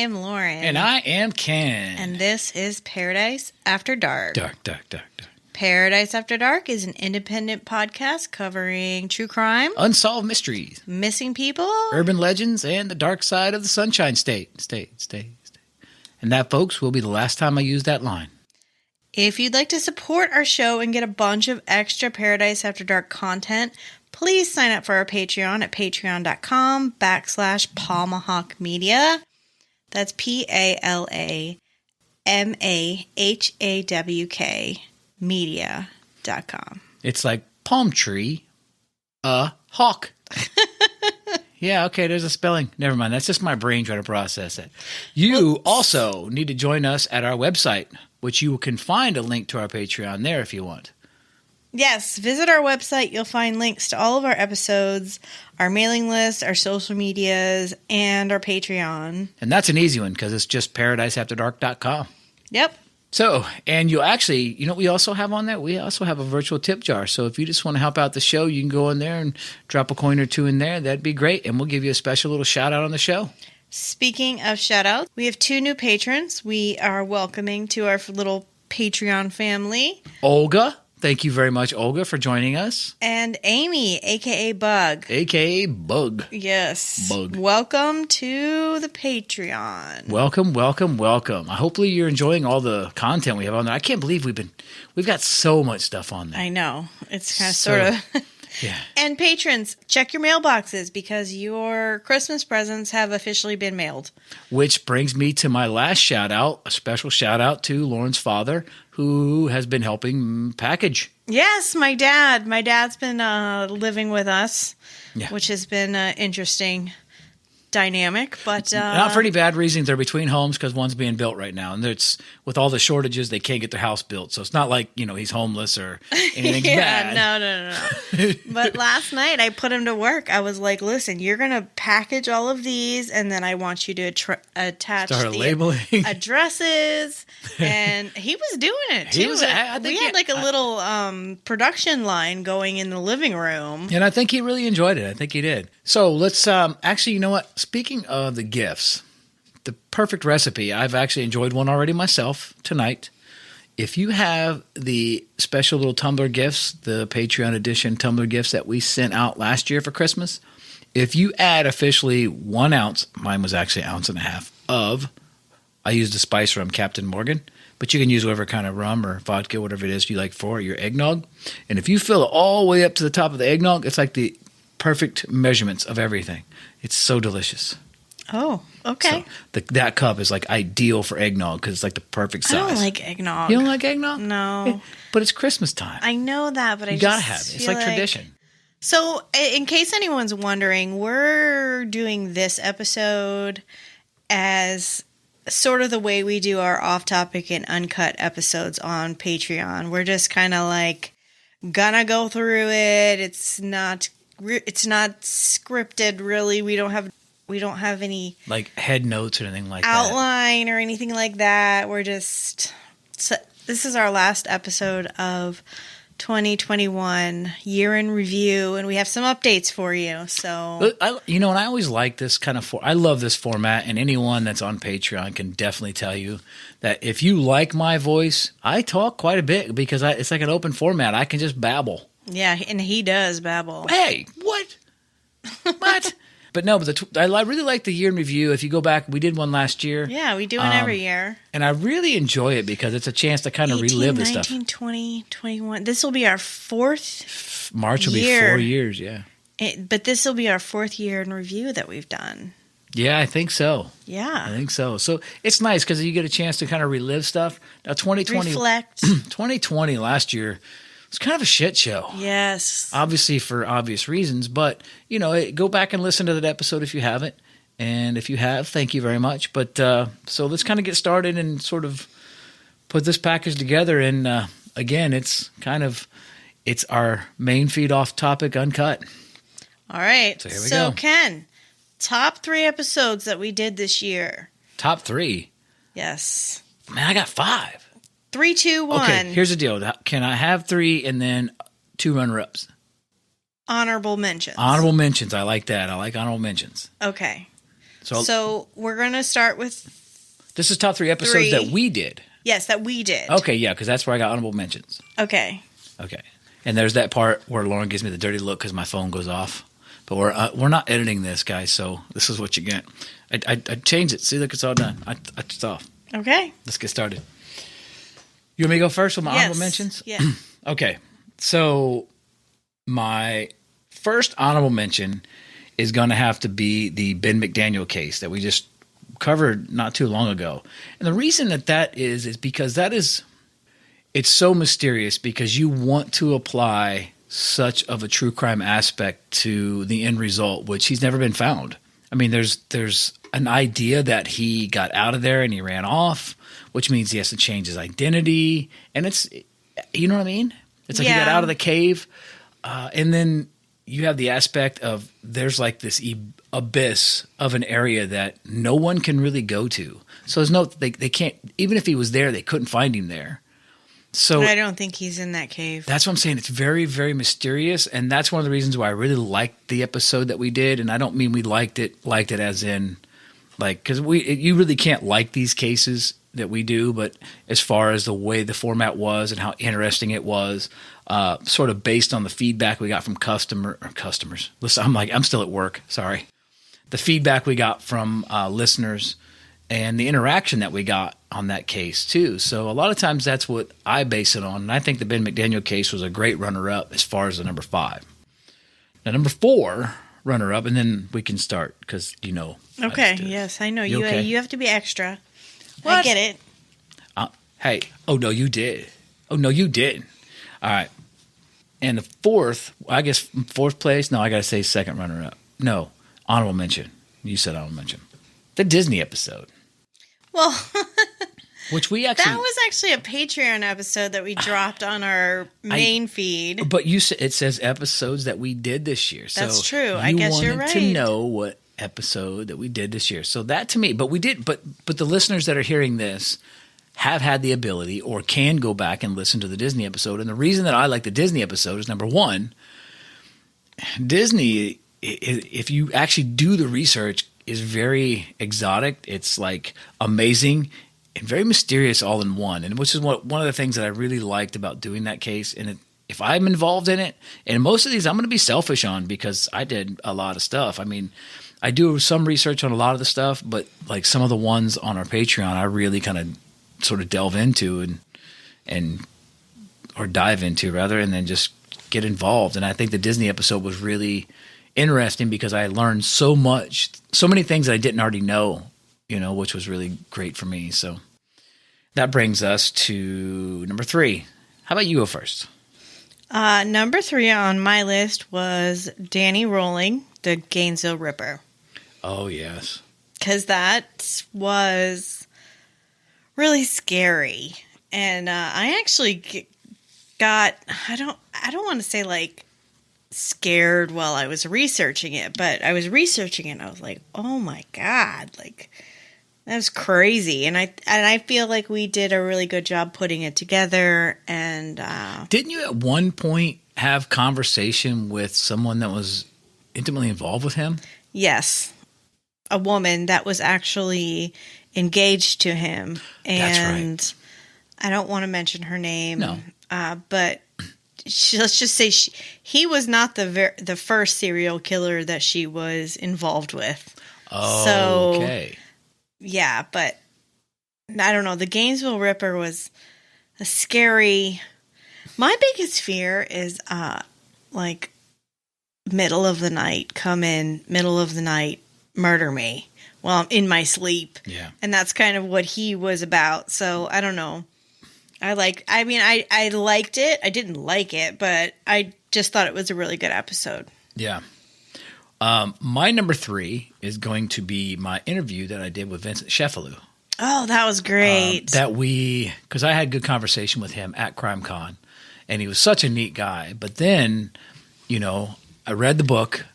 am Lauren. And I am Ken. And this is Paradise After Dark. Dark. Paradise After Dark is an independent podcast covering true crime, unsolved mysteries, missing people, urban legends, and the dark side of the Sunshine State. And that, folks, will be the last time I use that line. If you'd like to support our show and get a bunch of extra Paradise After Dark content, please sign up for our Patreon at patreon.com/Palmahawk Media. That's PALAMAHAWK media.com. It's like palm tree, hawk. Yeah, okay, there's a spelling. Never mind. That's just my brain trying to process it. You also need to join us at our website, which you can find a link to our Patreon there if you want. Yes, visit our website. You'll find links to all of our episodes, our mailing list, our social medias, and our Patreon. And that's an easy one because it's just paradiseafterdark.com. Yep. So, and you'll actually, you know what we also have on that? We also have a virtual tip jar. So if you just want to help out the show, you can go in there and drop a coin or two in there. That'd be great. And we'll give you a special little shout out on the show. Speaking of shout outs, we have 2 new patrons we are welcoming to our little Patreon family. Olga. Thank you very much, Olga, for joining us. And Amy, a.k.a. Bug. A.k.a. Bug. Yes. Bug. Welcome to the Patreon. Welcome. Hopefully you're enjoying all the content we have on there. I can't believe we've got so much stuff on there. I know. It's kind of sort of... Yeah. And patrons, check your mailboxes because your Christmas presents have officially been mailed. Which brings me to my last shout out, a special shout out to Lauren's father, who has been helping package. Yes, my dad. My dad's been living with us, which has been interesting dynamic, but not for any bad reasons. They're between homes because one's being built right now, and it's with all the shortages, they can't get their house built. So it's not like he's homeless or anything bad. No. But last night I put him to work. I was like, "Listen, you're gonna package all of these, and then I want you to attach the labeling addresses." And he was doing it too. We had like a little production line going in the living room, and I think he really enjoyed it. I think he did. So let's actually, you know what? Speaking of the gifts, the perfect recipe, I've actually enjoyed one already myself tonight. If you have the special little tumbler gifts, the Patreon edition tumbler gifts that we sent out last year for Christmas, if you add officially 1 ounce, mine was actually 1.5 ounces of, I used the spice rum Captain Morgan, but you can use whatever kind of rum or vodka, whatever it is you like for your eggnog. And if you fill it all the way up to the top of the eggnog, it's like the perfect measurements of everything. It's so delicious. Oh, okay. So that cup is like ideal for eggnog because it's like the perfect size. I don't like eggnog. You don't like eggnog? No. Yeah, but it's Christmas time. I know that, but you gotta have it. It's like tradition. So, in case anyone's wondering, we're doing this episode as sort of the way we do our off-topic and uncut episodes on Patreon. We're just kind of like gonna go through it. It's not scripted, really. We don't have any like head notes or anything like outline or anything like that. We're just this is our last episode of 2021 year in review, and we have some updates for you. So and I always like this kind of I love this format, and anyone that's on Patreon can definitely tell you that if you like my voice, I talk quite a bit because it's like an open format. I can just babble. Yeah, and he does babble. Hey, what? What? But no, I really like the year in review. If you go back, we did one last year. Yeah, we do one every year. And I really enjoy it because it's a chance to kind of relive this stuff. 20, 21. This will be our 4th March will year. be 4 years, yeah. But this will be our 4th year in review that we've done. Yeah, I think so. Yeah. I think so. So it's nice because you get a chance to kind of relive stuff. Now, 2020. Reflect. 2020 last year. It's kind of a shit show. Yes. Obviously for obvious reasons, but, go back and listen to that episode if you haven't. And if you have, thank you very much. But so let's kind of get started and sort of put this package together. And again, it's our main feed off topic uncut. All right. So here we go. Ken, top 3 episodes that we did this year. Top 3? Yes. Man, I got 5. 3, 2, 1. Okay, here's the deal. Can I have 3 and then 2 runner-ups? Honorable mentions. Honorable mentions. I like that. I like honorable mentions. Okay. So we're going to start with this is top 3 episodes that we did. Yes, that we did. Okay, yeah, because that's where I got honorable mentions. Okay. And there's that part where Lauren gives me the dirty look because my phone goes off. But we're not editing this, guys, so this is what you get. I changed it. See, look, it's all done. It's off. Okay. Let's get started. You want me to go first with my honorable mentions? Yeah. Okay. So my first honorable mention is going to have to be the Ben McDaniel case that we just covered not too long ago. And the reason that is because it's so mysterious because you want to apply such of a true crime aspect to the end result, which he's never been found. I mean, there's an idea that he got out of there and he ran off, which means he has to change his identity. And it's, you know what I mean? It's like he got out of the cave. And then you have the aspect of there's like this abyss of an area that no one can really go to. So they can't, even if he was there, they couldn't find him there. So but I don't think he's in that cave. That's what I'm saying. It's very, very mysterious. And that's one of the reasons why I really liked the episode that we did. And I don't mean we liked it as in like, because you really can't like these cases that we do, but as far as the way the format was and how interesting it was, sort of based on the feedback we got from customers. Listen, I'm still at work. Sorry. The feedback we got from listeners and the interaction that we got on that case too. So a lot of times that's what I base it on. And I think the Ben McDaniel case was a great runner-up as far as the number 5. Now, number 4 runner-up, and then we can start because you know. Okay. Yes, I know. You okay? You have to be extra. What? I get it. Hey. Oh, no, you did. Oh, no, you didn't. All right. And the 4th place. No, I got to say second runner-up. No, honorable mention. You said honorable mention. The Disney episode. Well, which we actually that was actually a Patreon episode that we dropped on our main feed. But it says episodes that we did this year. That's so true. I guess you're right. You wanted to know what episode that we did this year. So that to me, but we did. But the listeners that are hearing this have had the ability or can go back and listen to the Disney episode. And the reason that I like the Disney episode is number 1, Disney, if you actually do the research, is very exotic. It's like amazing and very mysterious all in one. And which is one of the things that I really liked about doing that case. And if I'm involved in it, and most of these I'm going to be selfish on because I did a lot of stuff. I mean, I do some research on a lot of the stuff, but like some of the ones on our Patreon, I really kind of sort of delve into or dive into rather, and then just get involved. And I think the Disney episode was really interesting because I learned so many things that I didn't already know, which was really great for me. So that brings us to number 3. How about you go first? Number 3 on my list was Danny Rolling, the Gainesville Ripper. Oh, yes. Because that was really scary. And I actually got, I don't want to say like scared while I was researching it, but I was researching it and I was like, oh my God, like that was crazy. And I feel like we did a really good job putting it together. And didn't you at one point have conversation with someone that was intimately involved with him? Yes. A woman that was actually engaged to him. And that's right. I don't want to mention her name. No. But let's just say he was not the first serial killer that she was involved with. Oh, so, okay. Yeah, but I don't know. The Gainesville Ripper was a scary. My biggest fear is like middle of the night, come in, middle of the night, murder me while I'm in my sleep. Yeah. And that's kind of what he was about. So I don't know. I liked it. I didn't like it, but I just thought it was a really good episode. Yeah. My number 3 is going to be my interview that I did with Vincent Sheffield. Oh, that was great. Because I had good conversation with him at CrimeCon, and he was such a neat guy. But then, I read the book,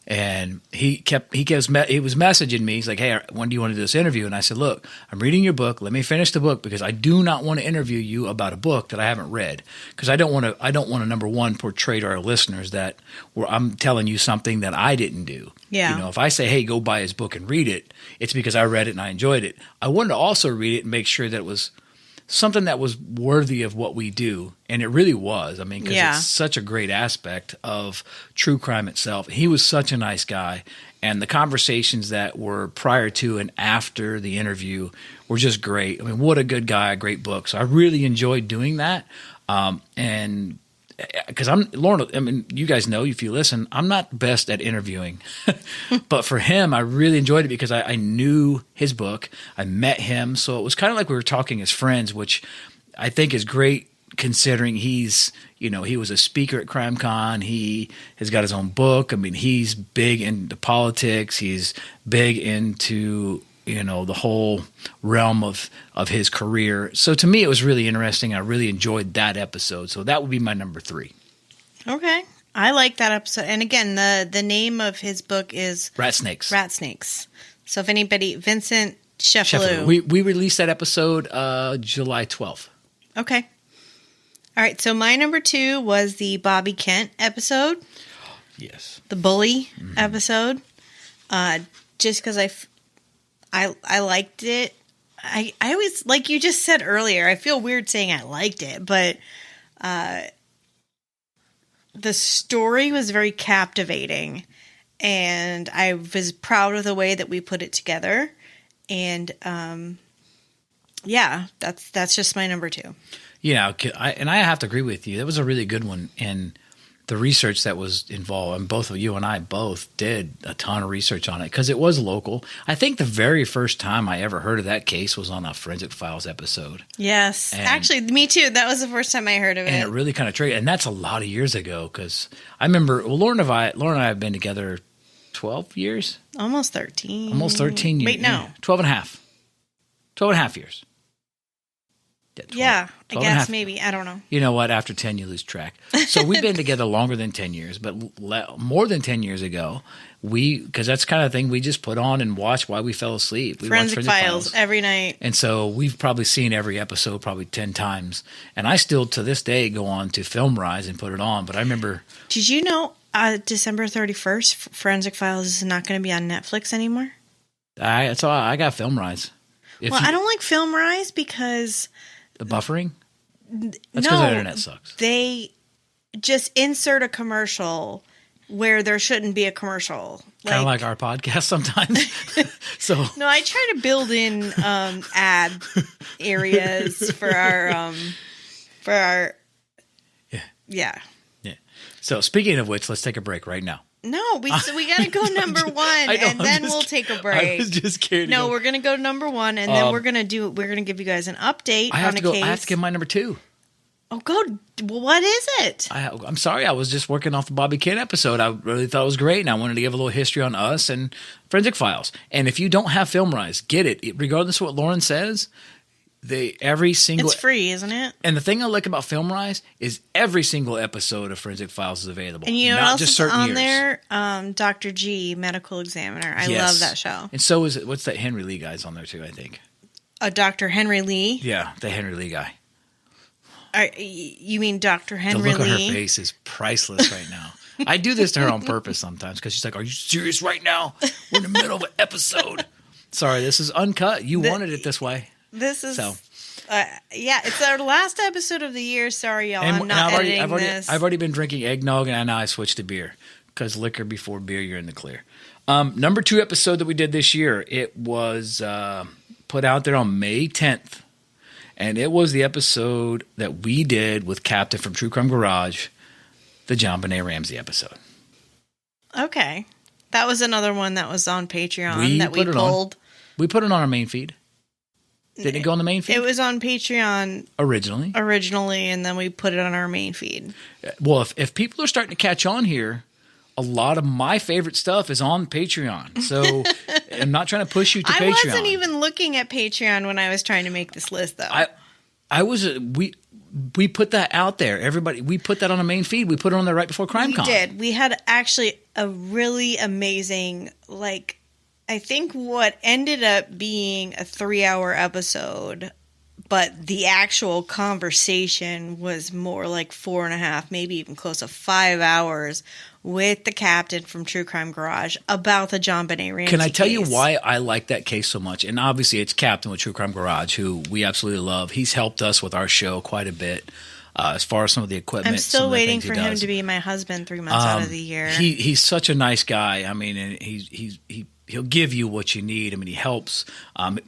And he was messaging me. He's like, "Hey, when do you want to do this interview?" And I said, "Look, I'm reading your book. Let me finish the book because I do not want to interview you about a book that I haven't read. Because I don't want to number one portray to our listeners that I'm telling you something that I didn't do. Yeah. You know, if I say, hey, go buy his book and read it, it's because I read it and I enjoyed it. I wanted to also read it and make sure that it was something that was worthy of what we do." And it really was. I mean, because it's such a great aspect of true crime itself. He was such a nice guy. And the conversations that were prior to and after the interview were just great. I mean, what a good guy, a great book. So I really enjoyed doing that. And because Lauren, I mean, you guys know if you listen, I'm not best at interviewing. But for him, I really enjoyed it because I knew his book. I met him. So it was kind of like we were talking as friends, which I think is great considering he was a speaker at CrimeCon. He has got his own book. I mean, he's big into politics. He's big into the whole realm of his career. So to me, it was really interesting. I really enjoyed that episode. So that would be my number 3. Okay. I like that episode. And again, the name of his book is Rat Snakes. Rat Snakes. So if anybody, Vincent Sheffley. We released that episode July 12th. Okay. All right. So my number 2 was the Bobby Kent episode. Yes. The bully episode. Just because I liked it. I always, like you just said earlier, I feel weird saying I liked it, but the story was very captivating, and I was proud of the way that we put it together. And that's just my number 2. Yeah, and I have to agree with you. That was a really good one, and the research that was involved, and both of you and I both did a ton of research on it because it was local. I think the very first time I ever heard of that case was on a Forensic Files episode. Yes. Actually, me too. That was the first time I heard of it. And it really kind of triggered. And that's a lot of years ago because I remember, Lauren and I have been together 12 years? Almost 13. Almost 13 years. Wait, no. 12 and a half. 12 and a half years. Yeah, I guess maybe. I don't know. You know what? After 10, you lose track. So we've been together longer than 10 years, but more than 10 years ago, because that's the kind of thing we just put on and watch while we fell asleep. We Forensic Files every night. And so we've probably seen every episode probably 10 times. And I still, to this day, go on to Film Rise and put it on. But I remember... Did you know December 31st, Forensic Files is not going to be on Netflix anymore? That's all. I got Film Rise. I don't like Film Rise because... The buffering? That's because the internet sucks. They just insert a commercial where there shouldn't be a commercial. Kind of like our podcast sometimes. So no, I try to build in ad areas for our yeah. So speaking of which, let's take a break right now. No, we got to go number 1, and then we'll take a break. I was just kidding. No, we're going to go number 1, and then we're going to give you guys an update on a case. I have to give my number 2. Oh, go. Well, what is it? I'm sorry. I was just working off the Bobby Kent episode. I really thought it was great, and I wanted to give a little history on us and Forensic Files. And if you don't have Film Rise, get it. Regardless of what Lauren says, it's free, isn't it? And the thing I like about Film Rise is every single episode of Forensic Files is available. And you know what else is on there? Dr. G, Medical Examiner. I love that show. And so is it. What's that Henry Lee guy's on there too, I think. Dr. Henry Lee? Yeah, the Henry Lee guy. You mean Dr. Henry Lee? The look on her face is priceless right now. I do this to her on purpose sometimes because she's like, "Are you serious right now? We're in the middle of an episode." Sorry, this is uncut. You wanted it this way. This is it's our last episode of the year. Sorry, y'all. I'm not editing this. I've already been drinking eggnog, and now I switched to beer because liquor before beer, you're in the clear. Number 2 episode that we did this year, it was put out there on May 10th, and it was the episode that we did with Captain from True Crime Garage, the John Benet Ramsey episode. Okay, that was another one that was on Patreon that we pulled. We put it on our main feed. Did it go on the main feed? It was on Patreon originally, and then we put it on our main feed. Well, if people are starting to catch on here, a lot of my favorite stuff is on Patreon. So I'm not trying to push you to Patreon. I wasn't even looking at Patreon when I was trying to make this list, though. we put that out there. Everybody, we put that on the main feed. We put it on there right before CrimeCon. We did. We had actually a really amazing, like, I think what ended up being a 3-hour episode, but the actual conversation was more like 4.5, maybe even close to 5 hours with the captain from True Crime Garage about the John Benet Ramsey Can I tell case. you why I like that case so much? And obviously it's Captain with True Crime Garage, who we absolutely love. He's helped us with our show quite a bit as far as some of the equipment. I'm still waiting for him to be my husband 3 months out of the year. He's such a nice guy. I mean, and he'll give you what you need. I mean, he helps.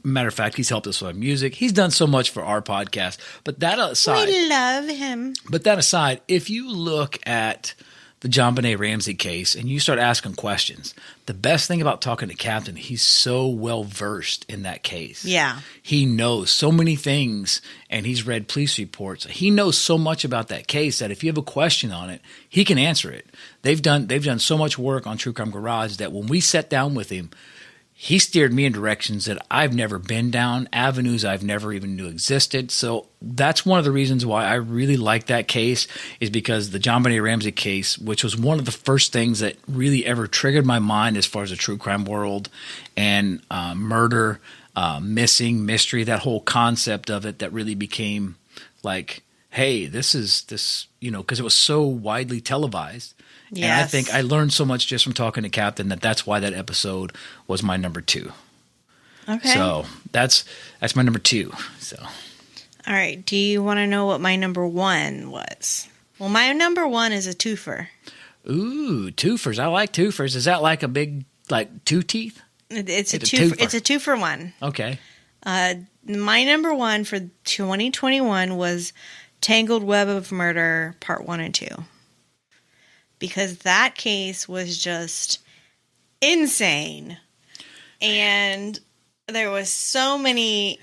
Matter of fact, he's helped us with our music. He's done so much for our podcast. But that aside, we love him. But that aside, if you look at the John Benet Ramsey case and you start asking questions, the best thing about talking to Captain, he's so well versed in that case. Yeah. He knows so many things and he's read police reports. He knows so much about that case that if you have a question on it, he can answer it. They've done so much work on True Crime Garage that when we sat down with him, he steered me in directions that I've never been down, avenues I've never even knew existed. So that's one of the reasons why I really like that case, is because the John Benet Ramsey case, which was one of the first things that really ever triggered my mind as far as the true crime world and murder, missing, mystery, that whole concept of it that really became like, hey, this, because it was so widely televised. Yes. And I think I learned so much just from talking to Captain that's why that episode was my number 2. Okay. So that's my number 2. So. All right. Do you want to know what my number 1 was? Well, my number 1 is a twofer. Ooh, twofers. I like twofers. Is that like a big, like 2 teeth? It's a twofer. It's a 2-for-1. Okay. My number 1 for 2021 was Tangled Web of Murder, Part 1 and 2. Because that case was just insane. And there was so many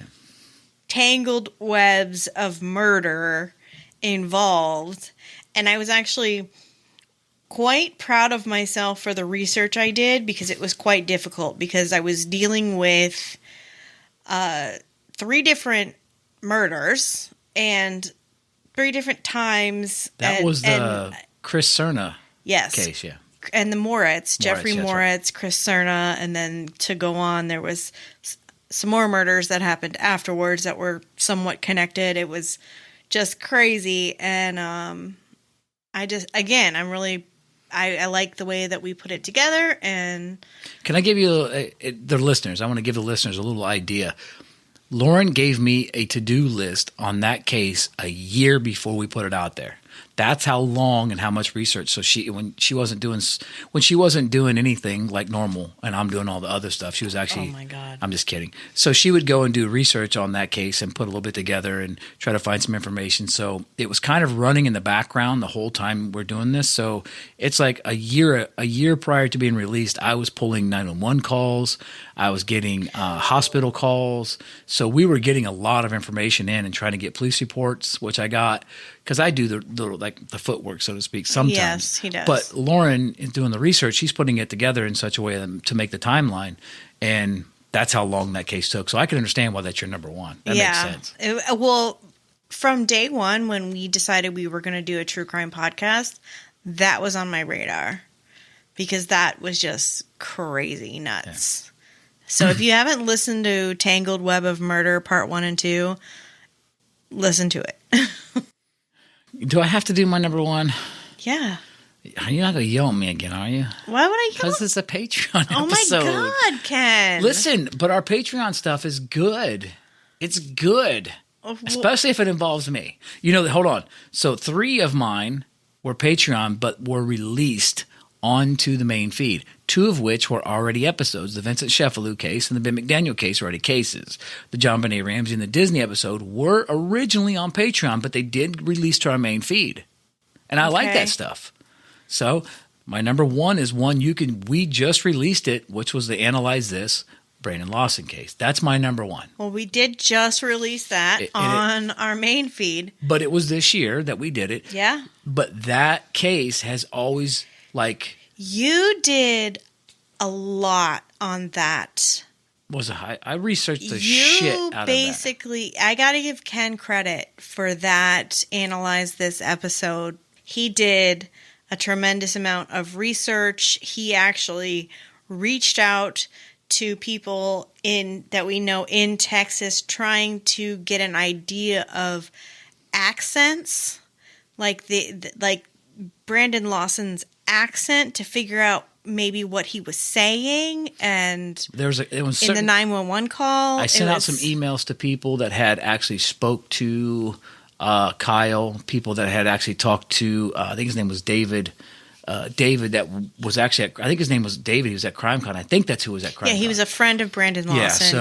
tangled webs of murder involved. And I was actually quite proud of myself for the research I did, because it was quite difficult, because I was dealing with 3 different murders and 3 different times. That was the Chris Cerna case, yeah. And the Moritz, Jeffrey Moritz, right. Chris Cerna, and then to go on, there was some more murders that happened afterwards that were somewhat connected. It was just crazy, and I like the way that we put it together. And can I give you the listeners? I want to give the listeners a little idea. Lauren gave me a to-do list on that case a year before we put it out there. That's how long and how much research. So when she wasn't doing anything like normal, and I'm doing all the other stuff, she was actually. Oh my God! I'm just kidding. So she would go and do research on that case and put a little bit together and try to find some information. So it was kind of running in the background the whole time we're doing this. So it's like a year prior to being released, I was pulling 911 calls. I was getting hospital calls. So we were getting a lot of information in and trying to get police reports, which I got. Because I do the footwork, so to speak, sometimes. Yes, he does. But Lauren is doing the research. She's putting it together in such a way to make the timeline. And that's how long that case took. So I can understand why that's your number 1. That makes sense. Well, from day one, when we decided we were going to do a true crime podcast, that was on my radar. Because that was just crazy nuts. Yeah. So if you haven't listened to Tangled Web of Murder, Part 1 and 2, listen to it. Do I have to do my number 1? Yeah. You're not going to yell at me again, are you? Why would I yell? Because it's a Patreon episode. Oh my God, Ken. Listen, but our Patreon stuff is good. It's good. Especially if it involves me. Hold on. So 3 of mine were Patreon, but were released onto the main feed. 2 of which were already episodes. The Vincent Sheffield case and the Ben McDaniel case were already cases. The John Benet Ramsey and the Disney episode were originally on Patreon, but they did release to our main feed. And I like that stuff. So my number 1 is one we just released it, which was the Analyze This Brandon Lawson case. That's my number 1. Well, we did just release that on our main feed. But it was this year that we did it. Yeah. But that case has always, you did a lot on that was a high. I researched the shit out of that. Basically, I got to give Ken credit for that. Analyze this episode. He did a tremendous amount of research. He actually reached out to people that we know in Texas, trying to get an idea of accents, like like Brandon Lawson's accent, to figure out maybe what he was saying. And in the 911 call, I sent out some emails to people that had actually spoke to Kyle, people that had actually talked to, I think his name was David. David, that was actually I think his name was David. He was at CrimeCon. I think that's who was at CrimeCon. Yeah, he was a friend of Brandon Lawson.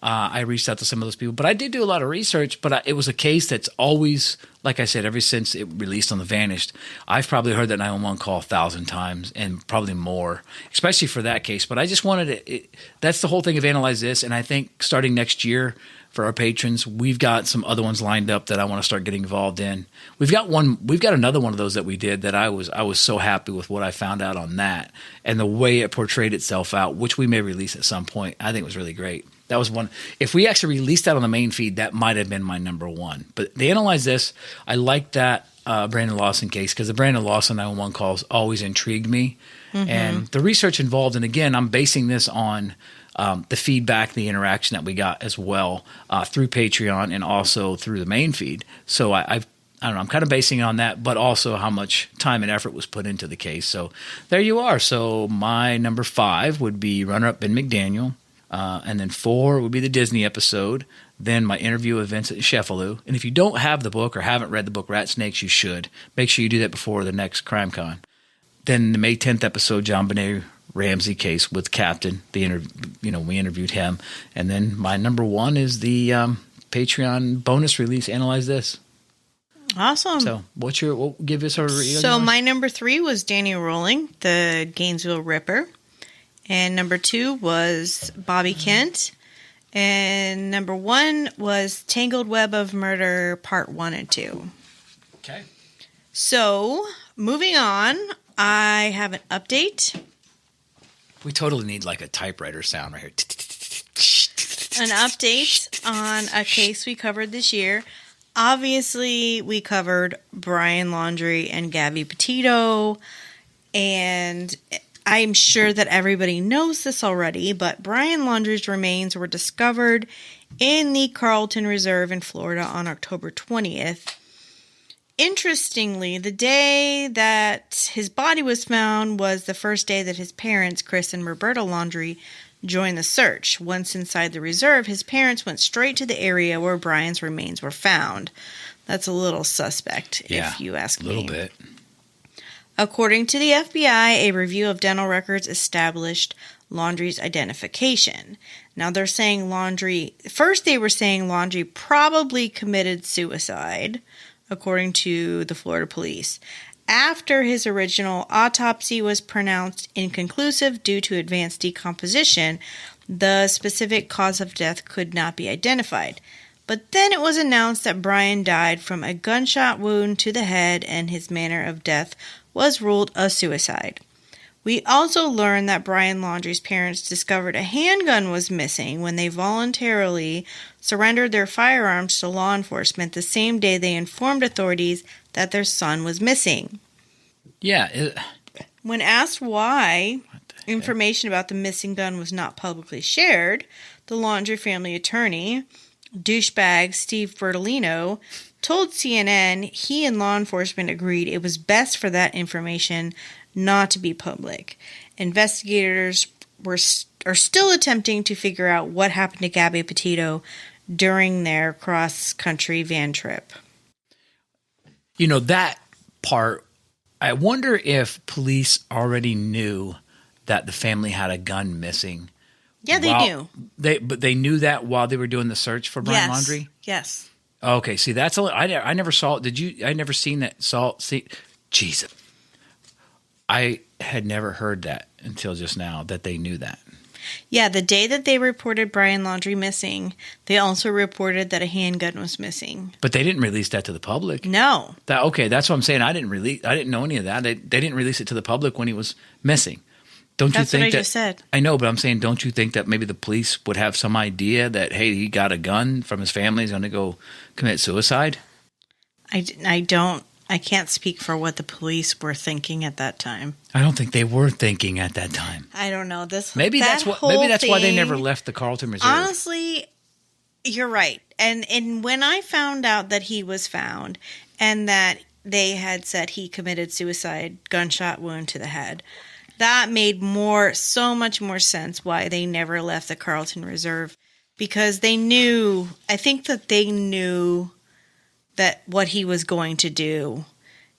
I reached out to some of those people. But I did do a lot of research, but it was a case that's always, like I said, ever since it released on The Vanished, I've probably heard that 911 call 1,000 times and probably more, especially for that case. But I just wanted to that's the whole thing of Analyze This. And I think starting next year, for our patrons, we've got some other ones lined up that I want to start getting involved in. We've got another one of those that we did that I was so happy with what I found out on that and the way it portrayed itself out, which we may release at some point. I think it was really great. That was one. If we actually released that on the main feed, that might have been my number one. But they Analyze This. I like that Brandon Lawson case, because the Brandon Lawson 911 calls always intrigued me. Mm-hmm. And the research involved, and again, I'm basing this on the feedback, the interaction that we got as well through Patreon and also through the main feed. So I don't know, I'm kind of basing it on that, but also how much time and effort was put into the case. So there you are. So my number 5 would be runner-up Ben McDaniel. And then 4 would be the Disney episode. Then my interview with Vincent Sheffield. And if you don't have the book or haven't read the book Rat Snakes, you should. Make sure you do that before the next CrimeCon. Then the May 10th episode, John Benet Ramsey case with Captain. We interviewed him. And then my number 1 is the Patreon bonus release, Analyze This. Awesome. So give us a read. So my number 3 was Danny Rolling, the Gainesville Ripper. And number 2 was Bobby Kent. And number 1 was Tangled Web of Murder, Part 1 and 2. Okay. So, moving on, I have an update. We totally need like a typewriter sound right here. An update on a case we covered this year. Obviously, we covered Brian Laundrie and Gabby Potito. And I'm sure that everybody knows this already, but Brian Laundrie's remains were discovered in the Carlton Reserve in Florida on October 20th. Interestingly, the day that his body was found was the first day that his parents, Chris and Roberta Laundrie, joined the search. Once inside the reserve, his parents went straight to the area where Brian's remains were found. That's a little suspect, if you ask me. A little bit. According to the FBI, a review of dental records established Laundrie's identification. Now they're saying first they were saying Laundrie probably committed suicide, according to the Florida police. After his original autopsy was pronounced inconclusive due to advanced decomposition, the specific cause of death could not be identified. But then it was announced that Brian died from a gunshot wound to the head, and his manner of death was ruled a suicide. We also learned that Brian Laundrie's parents discovered a handgun was missing when they voluntarily surrendered their firearms to law enforcement the same day they informed authorities that their son was missing. Yeah. When asked why information about the missing gun was not publicly shared, the Laundrie family attorney, douchebag Steve Bertolino, told CNN he and law enforcement agreed it was best for that information not to be public. Investigators are still attempting to figure out what happened to Gabby Potito during their cross-country van trip. You know, that part, I wonder if police already knew that the family had a gun missing. Yeah, they knew. But they knew that while they were doing the search for Brian Laundrie? Yes. Okay, see, that's I never saw it. Did you? I never seen that. Jesus. I had never heard that until just now, that they knew that. Yeah, the day that they reported Brian Laundrie missing, they also reported that a handgun was missing. But they didn't release that to the public. No. Okay, that's what I'm saying. I didn't know any of that. They didn't release it to the public when he was missing. Don't That's you think what I that, just said. I know, but I'm saying, don't you think that maybe the police would have some idea that, hey, he got a gun from his family, he's going to go commit suicide? I can't speak for what the police were thinking at that time. I don't think they were thinking at that time. I don't know. Maybe that's why they never left the Carlton Reserve. Honestly, you're right. And when I found out that he was found and that they had said he committed suicide, gunshot wound to the head, that made so much more sense why they never left the Carlton Reserve, because they knew, I think that they knew that what he was going to do,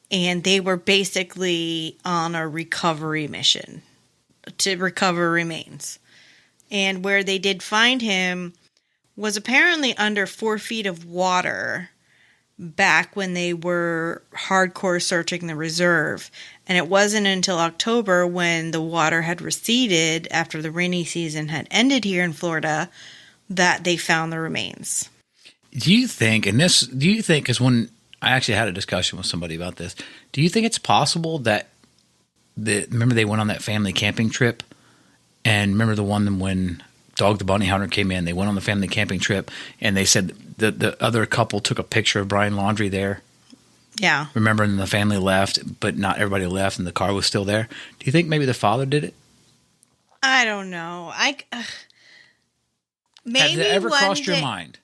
and they were basically on a recovery mission to recover remains. And where they did find him was apparently under 4 feet of water back when they were hardcore searching the reserve. And it wasn't until October, when the water had receded after the rainy season had ended here in Florida, that they found the remains. Do you think, because when I actually had a discussion with somebody about this, do you think it's possible that, remember they went on that family camping trip? And remember the one when Dog the Bounty Hunter came in, they went on the family camping trip, and they said the other couple took a picture of Brian Laundrie there? Yeah. Remember, and the family left, but not everybody left, and the car was still there. Do you think maybe the father did it? I don't know. Maybe Has it ever crossed your mind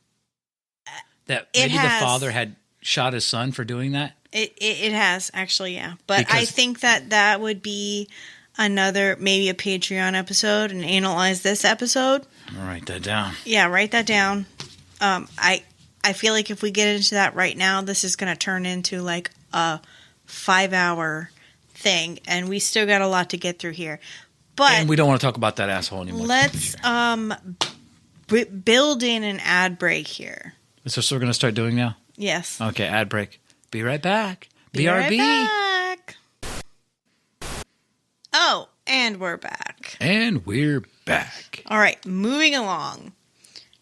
that maybe the father had shot his son for doing that? It has, actually, yeah. But I think that would be maybe a Patreon episode, and analyze this episode. I'll write that down. Yeah, write that down. I feel like if we get into that right now, this is going to turn into like a 5-hour thing, and we still got a lot to get through here. But and we don't want to talk about that asshole anymore. Let's build in an ad break here. Is this what we're going to start doing now? Yes. Okay, ad break. Be right back. Be right back. Oh, and we're back. And we're back. All right, moving along.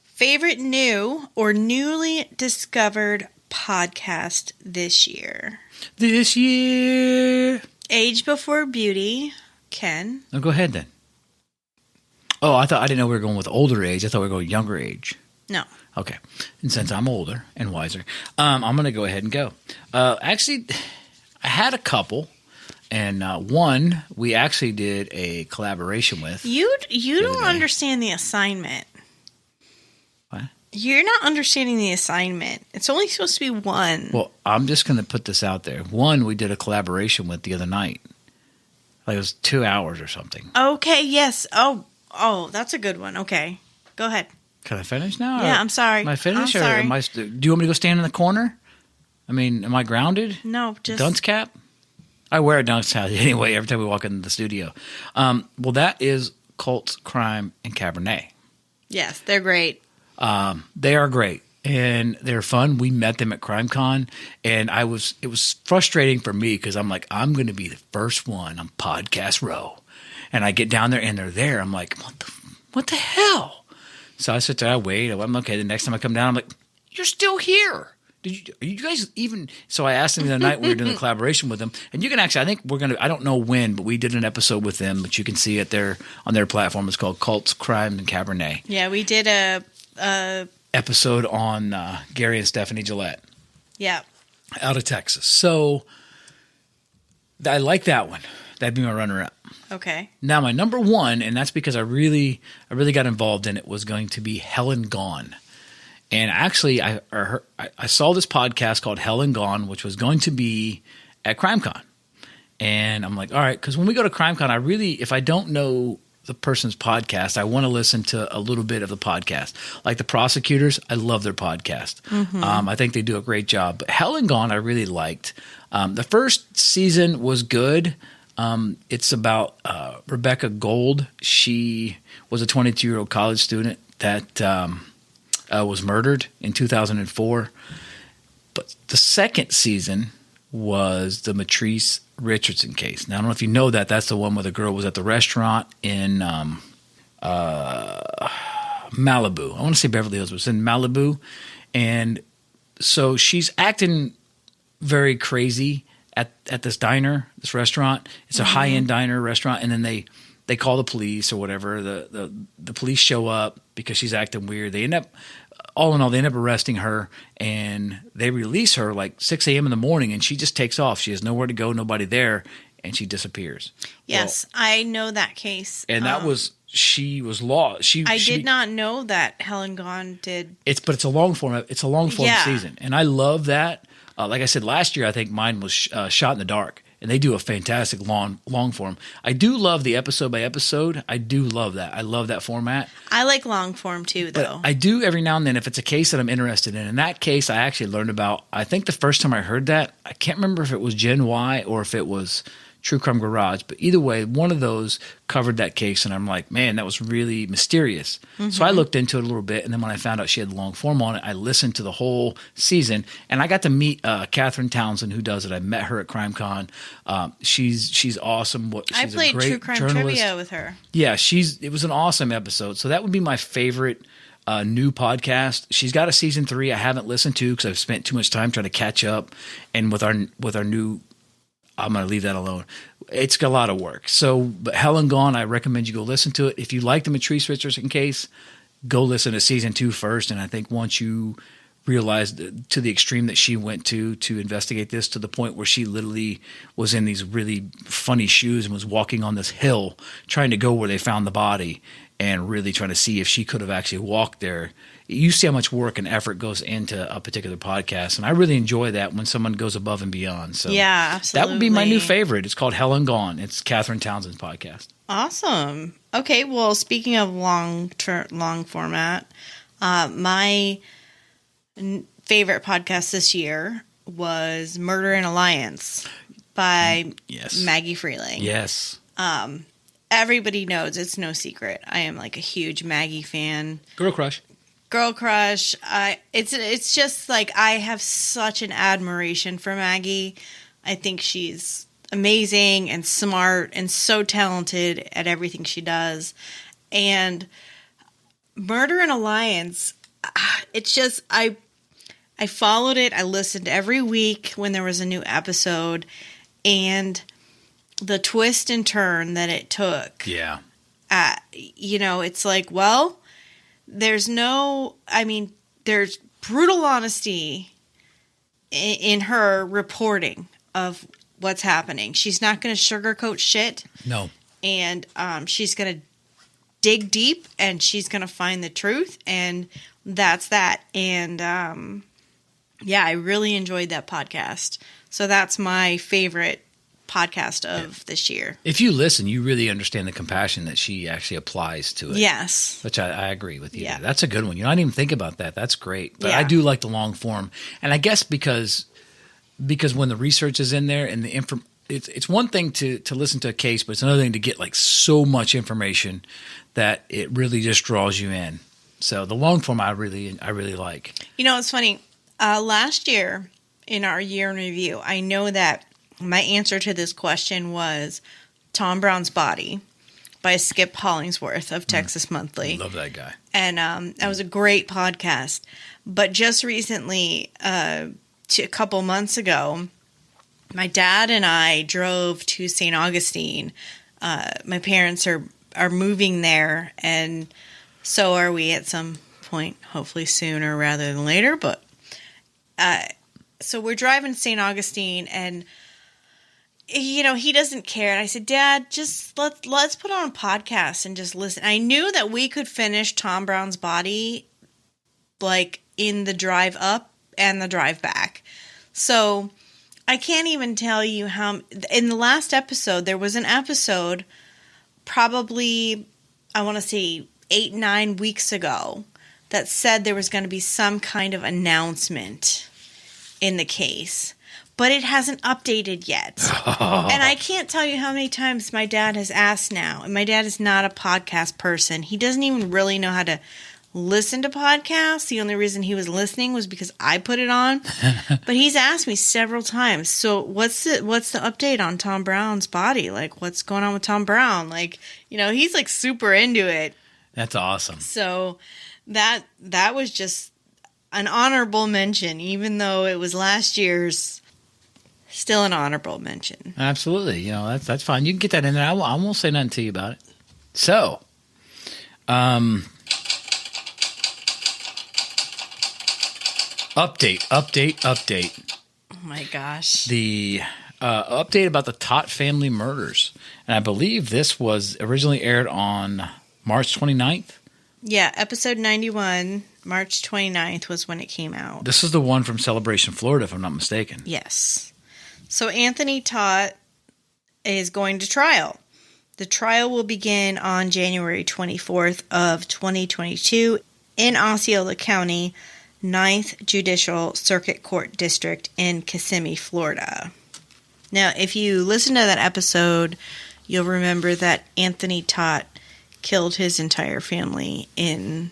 Favorite new or newly discovered podcast this year? This year. Age Before Beauty. Ken? Oh, go ahead then. Oh, I didn't know we were going with older age. I thought we were going younger age. No. Okay. And since I'm older and wiser, I'm going to go ahead and go. Actually, I had a couple, and one we actually did a collaboration with. You don't understand the assignment. What? You're not understanding the assignment. It's only supposed to be one. Well, I'm just going to put this out there. One we did a collaboration with the other night. Like it was 2 hours or something. Okay, yes. Oh, that's a good one. Okay. Go ahead. Can I finish now? Yeah, I'm sorry. Am I finished? I'm sorry. Do you want me to go stand in the corner? I mean, am I grounded? No, just... Dunce cap? I wear a dunce cap anyway every time we walk into the studio. Well, that is Cults, Crime, and Cabernet. Yes, they're great. They are great, and they're fun. We met them at CrimeCon, and it was frustrating for me because I'm like, I'm going to be the first one on Podcast Row. And I get down there, and they're there. I'm like, what the hell? So I sit there, I wait. I'm okay. The next time I come down, I'm like, you're still here. Are you guys even? So I asked them the other night, we were doing a collaboration with them, and you can actually, I think we're going to, I don't know when, but we did an episode with them, but you can see it there on their platform. It's called Cults, Crime, and Cabernet. Yeah, we did a episode on Gary and Stephanie Gillette. Yeah. Out of Texas. So I like that one. That'd be my runner-up. Okay. Now my number one, and that's because I really got involved in it, was going to be Hell and Gone. And actually, I saw this podcast called Hell and Gone, which was going to be at CrimeCon. And I'm like, all right, because when we go to CrimeCon, if I don't know the person's podcast, I want to listen to a little bit of the podcast. Like the prosecutors, I love their podcast. Mm-hmm. I think they do a great job. But Hell and Gone, I really liked. The first season was good. It's about Rebecca Gold. She was a 22-year-old college student that was murdered in 2004. But the second season was the Matrice Richardson case. Now, I don't know if you know that. That's the one where the girl was at the restaurant in Malibu. I want to say Beverly Hills, but it's in Malibu. And so she's acting very crazy at this diner, this restaurant. It's a high-end diner restaurant. And then they call the police or whatever. The police show up because she's acting weird. They end up arresting her, and they release her like 6 a.m. in the morning, and she just takes off. She has nowhere to go, nobody there, and she disappears. Yes, well, I know that case. And she was lost. I did not know that Helen Gone did. But it's a long form. It's a long form season, and I love that. Like I said, last year I think mine was Shot in the Dark, and they do a fantastic long form. I do love the episode by episode. I do love that. I love that format. I like long form too, though. But I do every now and then if it's a case that I'm interested in. In that case, I actually learned about. I think the first time I heard that, I can't remember if it was Gen Y or if it was True Crime Garage, but either way, one of those covered that case, and I'm like, man, that was really mysterious. Mm-hmm. So I looked into it a little bit, and then when I found out she had the long form on it, I listened to the whole season, and I got to meet Catherine Townsend, who does it. I met her at CrimeCon. She's awesome. I played a great True Crime journalist. Trivia with her. Yeah, it was an awesome episode. So that would be my favorite new podcast. She's got a season 3 I haven't listened to because I've spent too much time trying to catch up, and with our new. I'm going to leave that alone. It's a lot of work. So, but Helen Gone, I recommend you go listen to it. If you like the Matrice Richardson case, go listen to season 2 first. And I think once you realize to the extreme that she went to investigate this, to the point where she literally was in these really funny shoes and was walking on this hill trying to go where they found the body and really trying to see if she could have actually walked there. You see how much work and effort goes into a particular podcast, and I really enjoy that when someone goes above and beyond. So yeah, absolutely. That would be my new favorite. It's called Helen Gone. It's Catherine Townsend's podcast. Awesome. Okay, well, speaking of long format, my favorite podcast this year was Murder in Alliance by Maggie Freeling. Yes. Everybody knows, it's no secret, I am like a huge Maggie fan. Girl crush. It's just like I have such an admiration for Maggie. I think she's amazing and smart and so talented at everything she does. And Murder in Alliance, it's just I followed it. I listened every week when there was a new episode, and the twist and turn that it took. Yeah. It's like, well, there's brutal honesty in her reporting of what's happening. She's not going to sugarcoat shit. No. And she's going to dig deep, and she's going to find the truth, and that's that. And I really enjoyed that podcast. So that's my favorite podcast of this year. If you listen, you really understand the compassion that she actually applies to it. Yes. Which I agree with you. Yeah. That's a good one. I didn't even think about that. That's great. But yeah. I do like the long form. And I guess because when the research is in there and the it's one thing to listen to a case, but it's another thing to get like so much information that it really just draws you in. So the long form I really like. It's funny. Last year in our year in review, I know that my answer to this question was Tom Brown's Body by Skip Hollingsworth of Texas Monthly. Love that guy. And that was a great podcast. But just recently, a couple months ago, my dad and I drove to St. Augustine. My parents are moving there, and so are we at some point, hopefully sooner rather than later. But so we're driving to St. Augustine, and he doesn't care. And I said, Dad, just let's put on a podcast and just listen. I knew that we could finish Tom Brown's Body like in the drive up and the drive back. So I can't even tell you how. In the last episode, there was an episode probably, I want to say 8-9 weeks ago, that said there was going to be some kind of announcement in the case. But it hasn't updated yet. And I can't tell you how many times my dad has asked now. And my dad is not a podcast person. He doesn't even really know how to listen to podcasts. The only reason he was listening was because I put it on. But he's asked me several times, so what's the update on Tom Brown's Body? Like, what's going on with Tom Brown? Like, he's like super into it. That's awesome. So that was just an honorable mention, even though it was last year's. Still an honorable mention. Absolutely. That's fine. You can get that in there. I won't say nothing to you about it. So, update. Oh my gosh. The update about the Tot Family Murders. And I believe this was originally aired on March 29th. Yeah, episode 91, March 29th was when it came out. This is the one from Celebration, Florida, if I'm not mistaken. Yes. So Anthony Tot is going to trial. The trial will begin on January 24th of 2022 in Osceola County, 9th Judicial Circuit Court District in Kissimmee, Florida. Now, if you listen to that episode, you'll remember that Anthony Tot killed his entire family in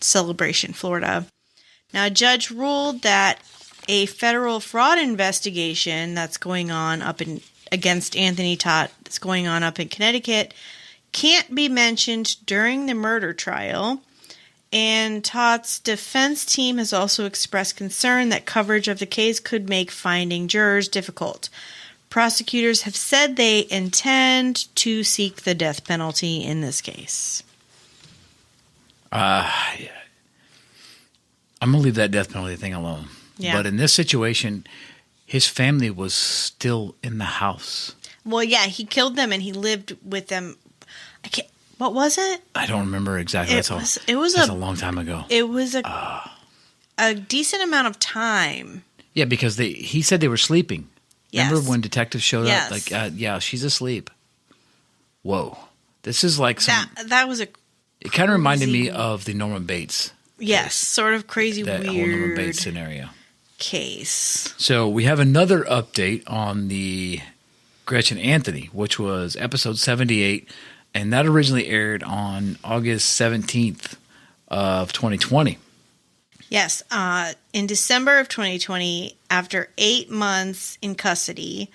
Celebration, Florida. Now, a judge ruled that a federal fraud investigation that's going on against Anthony Tot that's going on up in Connecticut can't be mentioned during the murder trial. And Tot's defense team has also expressed concern that coverage of the case could make finding jurors difficult. Prosecutors have said they intend to seek the death penalty in this case. I'm going to leave that death penalty thing alone. Yeah. But in this situation, his family was still in the house. Well, yeah, he killed them and he lived with them. What was it? I don't remember exactly. It was a long time ago. It was a decent amount of time. Yeah, because he said they were sleeping. Yes. Remember when detectives showed Yes. up? Like, yeah, she's asleep. Whoa. This is like some... That was a... It kind of reminded me of the Norman Bates. Yes, sort of crazy, that weird... whole Norman Bates scenario. Case. So we have another update on the Gretchen Anthony, which was episode 78, and that originally aired on August 17th of 2020. Yes, in December of 2020, after 8 months in custody,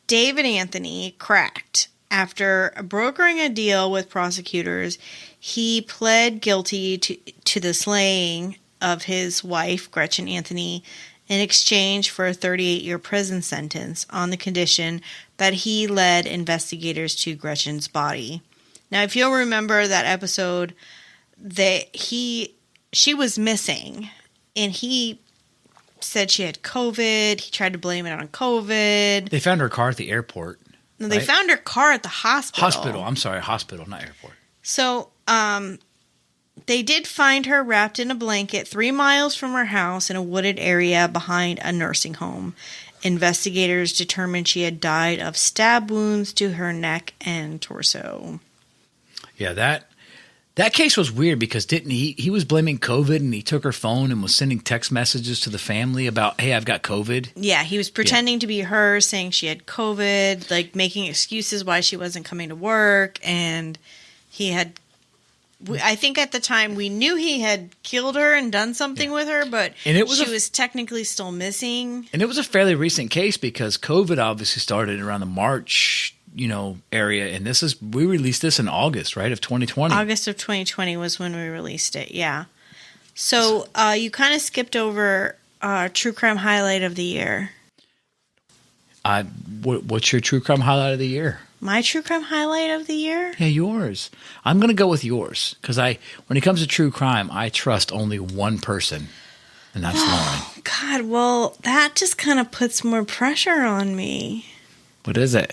David Anthony cracked. After brokering a deal with prosecutors, he pled guilty to the slaying of his wife, Gretchen Anthony, in exchange for a 38-year prison sentence on the condition that he led investigators to Gretchen's body. Now, if you'll remember that episode, she was missing, and he said she had COVID. He tried to blame it on COVID. They found her car at the airport. No, they found her car at the hospital. Hospital, not airport. So, they did find her wrapped in a blanket 3 miles from her house in a wooded area behind a nursing home. Investigators determined she had died of stab wounds to her neck and torso. Yeah, that case was weird because didn't he was blaming COVID and he took her phone and was sending text messages to the family about, hey, I've got COVID. Yeah, he was pretending to be her, saying she had COVID, like making excuses why she wasn't coming to work, and I think at the time we knew he had killed her and done something with her, but she was technically still missing. And it was a fairly recent case because COVID obviously started around the March, area. And we released this in August, right, of 2020. August of 2020 was when we released it, yeah. So you kind of skipped over True Crime Highlight of the Year. What's your True Crime Highlight of the Year? My True Crime Highlight of the Year? Yeah, yours. I'm going to go with yours because when it comes to true crime, I trust only one person, and that's Lauren. God, well, that just kind of puts more pressure on me. What is it?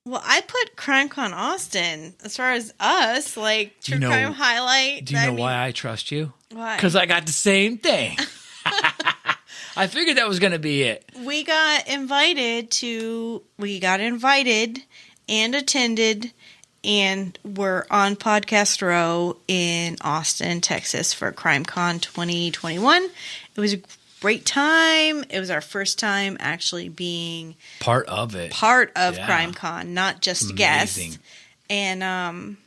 Well, I put CrimeCon Austin as far as us, like True Crime Highlight. Do you know why I trust you? Why? Because I got the same thing. I figured that was going to be it. We got invited and attended, and we're on Podcast Row in Austin, Texas for CrimeCon 2021. It was a great time. It was our first time actually being part of CrimeCon, not just a guest. And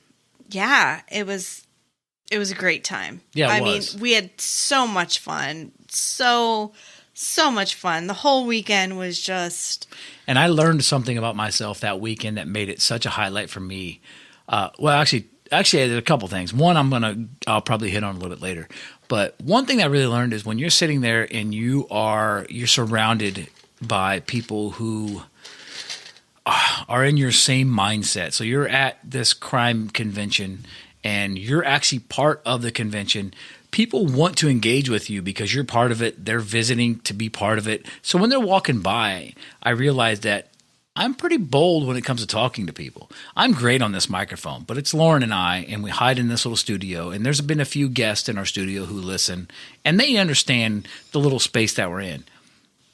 it was a great time. Yeah, I mean, we had so much fun. So much fun. The whole weekend was just... And I learned something about myself that weekend that made it such a highlight for me. Actually, there's a couple things. One, I'll probably hit on a little bit later. But one thing I really learned is when you're sitting there and you're surrounded by people who are in your same mindset. So you're at this crime convention and you're actually part of the convention. People want to engage with you because you're part of it. They're visiting to be part of it. So when they're walking by, I realize that I'm pretty bold when it comes to talking to people. I'm great on this microphone, but it's Lauren and I, and we hide in this little studio. And there's been a few guests in our studio who listen, and they understand the little space that we're in.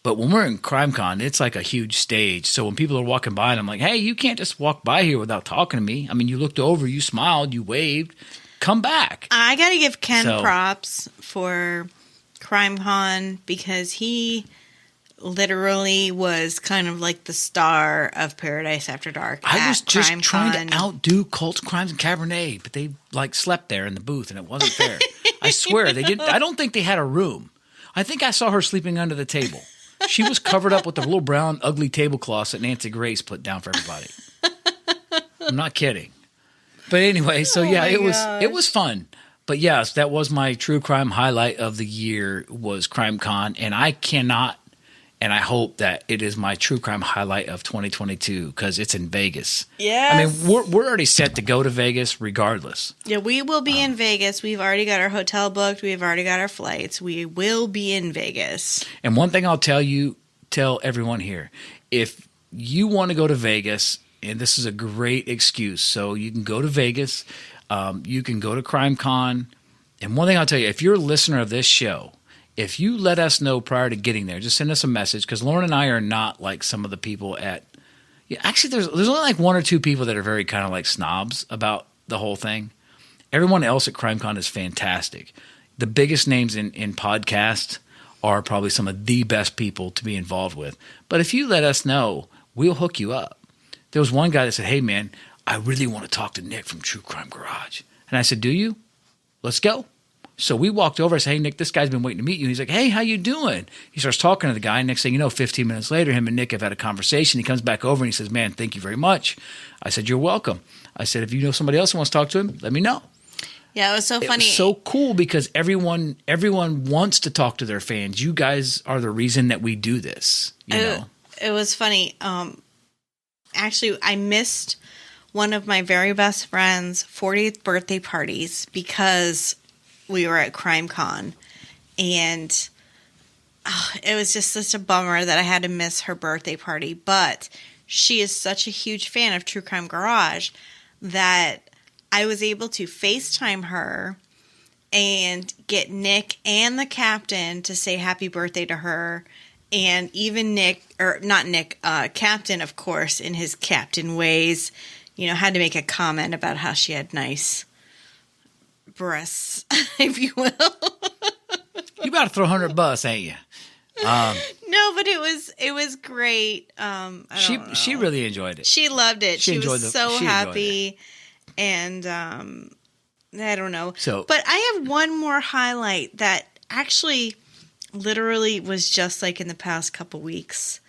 But when we're in CrimeCon, it's like a huge stage. So when people are walking by, and I'm like, hey, you can't just walk by here without talking to me. I mean, you looked over, you smiled, you waved. Come back. I got to give Ken props for CrimeCon because he literally was kind of like the star of Paradise After Dark. I was just trying to outdo Cults, Crimes, and Cabernet, but they like slept there in the booth, and it wasn't fair. I swear they didn't. I don't think they had a room. I think I saw her sleeping under the table. She was covered up with the little brown ugly tablecloths that Nancy Grace put down for everybody. I'm not kidding. But anyway, so yeah, it was fun. But yes, that was my true crime highlight of the year was CrimeCon, and I cannot. And I hope that it is my true crime highlight of 2022 because it's in Vegas. Yes. I mean, we're already set to go to Vegas regardless. Yeah, we will be in Vegas. We've already got our hotel booked. We've already got our flights. We will be in Vegas. And one thing I'll tell everyone here, if you want to go to Vegas, and this is a great excuse, so you can go to Vegas, you can go to CrimeCon. And one thing I'll tell you, if you're a listener of this show, if you let us know prior to getting there, just send us a message because Lauren and I are not like some of the people at – yeah, actually, there's only like one or two people that are very kind of like snobs about the whole thing. Everyone else at CrimeCon is fantastic. The biggest names in podcast are probably some of the best people to be involved with. But if you let us know, we'll hook you up. There was one guy that said, hey, man, I really want to talk to Nick from True Crime Garage. And I said, do you? Let's go. So we walked over. I said, hey, Nick, this guy's been waiting to meet you. And he's like, hey, how you doing? He starts talking to the guy. Next thing you know, 15 minutes later, him and Nick have had a conversation. He comes back over and he says, man, thank you very much. I said, you're welcome. I said, if you know somebody else who wants to talk to him, let me know. Yeah, it was so funny. It was so cool because everyone wants to talk to their fans. You guys are the reason that we do this. You know? It was funny. Actually, I missed one of my very best friend's 40th birthday parties because we were at CrimeCon, and it was just such a bummer that I had to miss her birthday party. But she is such a huge fan of True Crime Garage that I was able to FaceTime her and get Nick and the captain to say happy birthday to her. And even Captain, of course, in his captain ways, had to make a comment about how she had nice breasts, if you will. You about to throw $100, ain't you? No, but it was great. She really enjoyed it. She loved it. She was so happy, and I don't know. But I have one more highlight that actually literally was just like in the past couple weeks.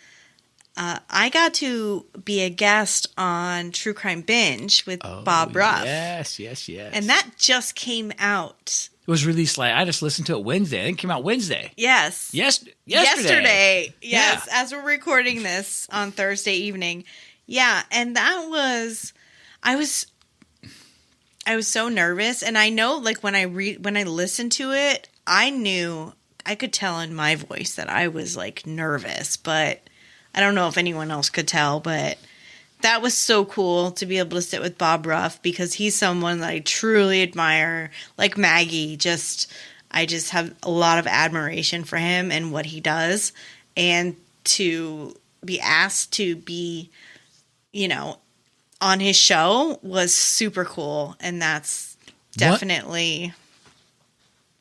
I got to be a guest on True Crime Binge with Bob Ruff. Yes. And that just came out. It was released I just listened to it Wednesday. I think it came out Wednesday. Yes. Yesterday. Yes, as we're recording this on Thursday evening. Yeah, and that was I was so nervous, and I know when I listened to it, I could tell in my voice that I was nervous, but I don't know if anyone else could tell, but that was so cool to be able to sit with Bob Ruff because he's someone that I truly admire. Like Maggie, I just have a lot of admiration for him and what he does. And to be asked to be, on his show was super cool. And that's definitely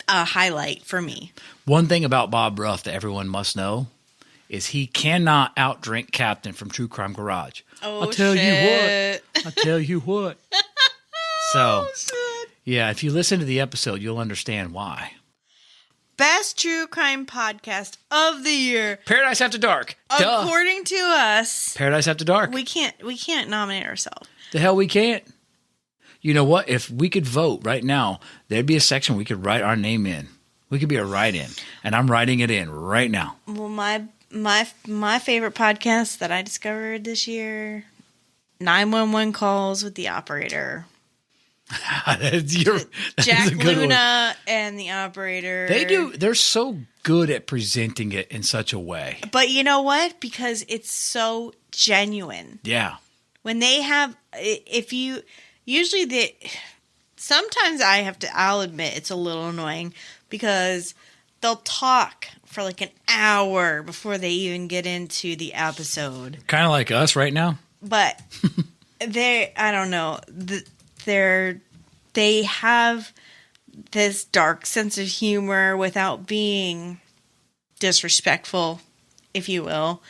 a highlight for me. One thing about Bob Ruff that everyone must know is he cannot outdrink Captain from True Crime Garage. I'll tell you what. So, yeah, if you listen to the episode, you'll understand why. Best True Crime podcast of the year. Paradise After Dark. According to us. Paradise After Dark. We can't nominate ourselves. The hell we can't. You know what? If we could vote right now, there'd be a section we could write our name in. We could be a write-in, and I'm writing it in right now. Well, my favorite podcast that I discovered this year 911 calls with the operator. That's Jack a good Luna and the operator. They're so good at presenting it in such a way. But you know what? Because it's so genuine. Yeah. When they have, sometimes I'll admit it's a little annoying because they'll talk for like an hour before they even get into the episode. Kind of like us right now. But I don't know, they have this dark sense of humor without being disrespectful, if you will.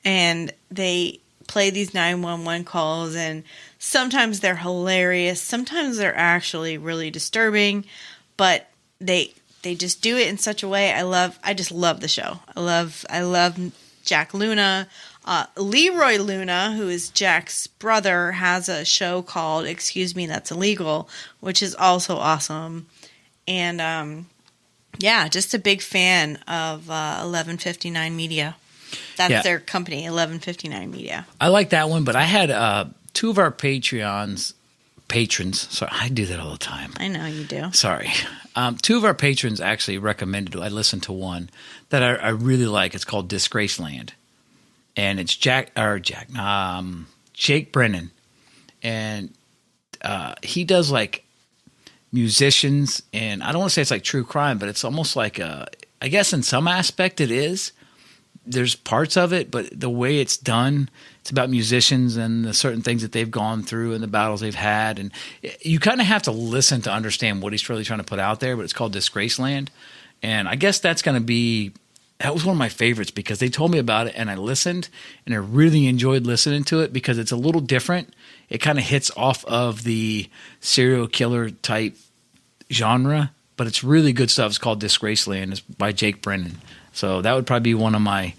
And they play these 911 calls, and sometimes they're hilarious. Sometimes they're actually really disturbing, but they just do it in such a way. I just love the show. I love Jack Luna. Leroy Luna, who is Jack's brother, has a show called Excuse Me, That's Illegal, which is also awesome. And just a big fan of 1159 Media. That's their company, 1159 Media. I like that one, but I had two of our patrons. Sorry, I do that all the time. I know you do. Sorry. Two of our patrons actually recommended, I listened to one that I really like. It's called Disgraceland. And it's Jake Brennan. And he does like musicians, and I don't want to say it's like true crime, but it's almost like I guess in some aspect it is. There's parts of it, but the way it's done, it's about musicians and the certain things that they've gone through and the battles they've had. And you kind of have to listen to understand what he's really trying to put out there, but it's called Disgraceland. And I guess that was one of my favorites because they told me about it and I listened and I really enjoyed listening to it because it's a little different. It kind of hits off of the serial killer type genre, but it's really good stuff. It's called Disgraceland. It's by Jake Brennan. So that would probably be one of my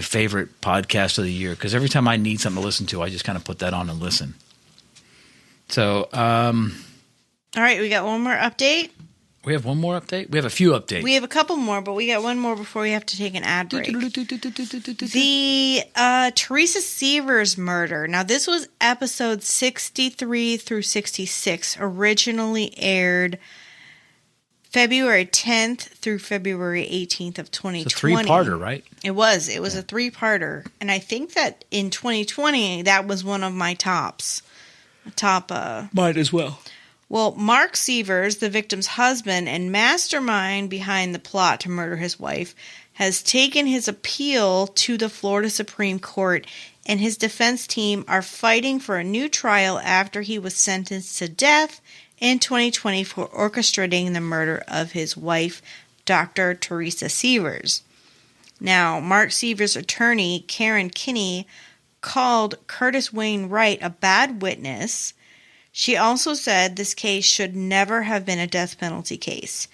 favorite podcasts of the year because every time I need something to listen to, I just kind of put that on and listen. So, all right, we got one more update. We have one more update? We have a few updates. We have a couple more, but we got one more before we have to take an ad break. The Teresa Seavers murder. Now, this was episode 63 through 66, originally aired February 10th through February 18th of 2020. It's a three-parter, right? It was. It was a three-parter. And I think that in 2020, that was one of my tops. Might as well. Well, Mark Seavers, the victim's husband and mastermind behind the plot to murder his wife, has taken his appeal to the Florida Supreme Court, and his defense team are fighting for a new trial after he was sentenced to death in 2020 for orchestrating the murder of his wife, Dr. Teresa Seavers. Now, Mark Seavers' attorney, Karen Kinney, called Curtis Wayne Wright a bad witness. She also said this case should never have been a death penalty case.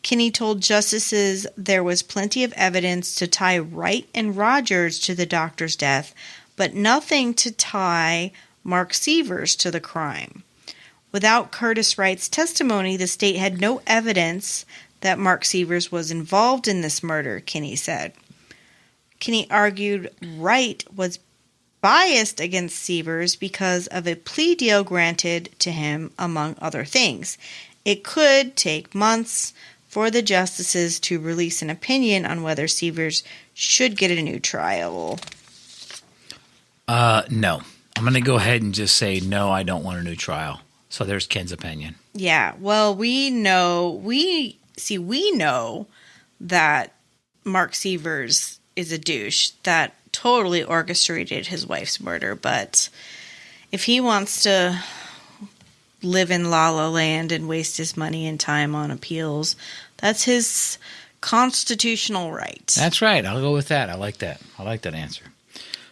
Kinney told justices there was plenty of evidence to tie Wright and Rogers to the doctor's death, but nothing to tie Mark Seavers to the crime. Without Curtis Wright's testimony, the state had no evidence that Mark Seavers was involved in this murder, Kinney said. Kinney argued Wright was biased against Seavers because of a plea deal granted to him, among other things. It could take months for the justices to release an opinion on whether Seavers should get a new trial. No. I'm going to go ahead and just say no, I don't want a new trial. So there's Ken's opinion. Yeah, well, we know that Mark Seavers is a douche that totally orchestrated his wife's murder, but if he wants to live in La La Land and waste his money and time on appeals, that's his constitutional right. That's right. I'll go with that. I like that. I like that answer.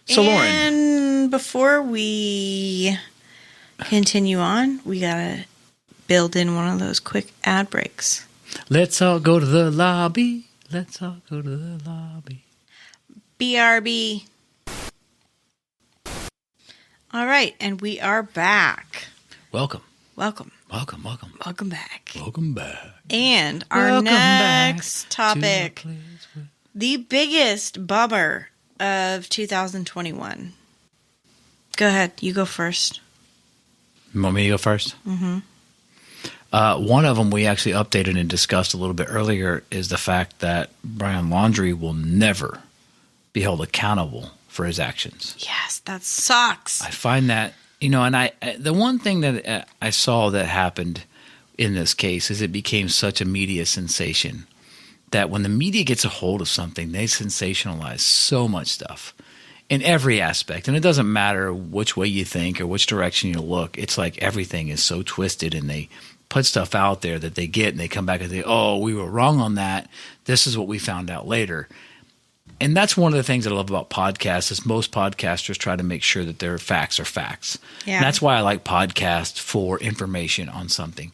So, Lauren. And before we continue on, we got to build in one of those quick ad breaks. Let's all go to the lobby. Let's all go to the lobby. BRB. All right, and we are back. Welcome. Welcome. Welcome, welcome. Welcome back. Welcome back. And our next topic, the biggest bummer of 2021. Go ahead. You go first. You want me to go first? Mm-hmm. One of them we actually updated and discussed a little bit earlier is the fact that Brian Laundrie will never be held accountable for his actions. Yes, that sucks. I find that, and the one thing that I saw that happened in this case is it became such a media sensation that when the media gets a hold of something, they sensationalize so much stuff in every aspect. And it doesn't matter which way you think or which direction you look. It's like everything is so twisted, and they put stuff out there that they get, and they come back and say, oh, we were wrong on that. This is what we found out later. And that's one of the things that I love about podcasts is most podcasters try to make sure that their facts are facts. Yeah. And that's why I like podcasts for information on something.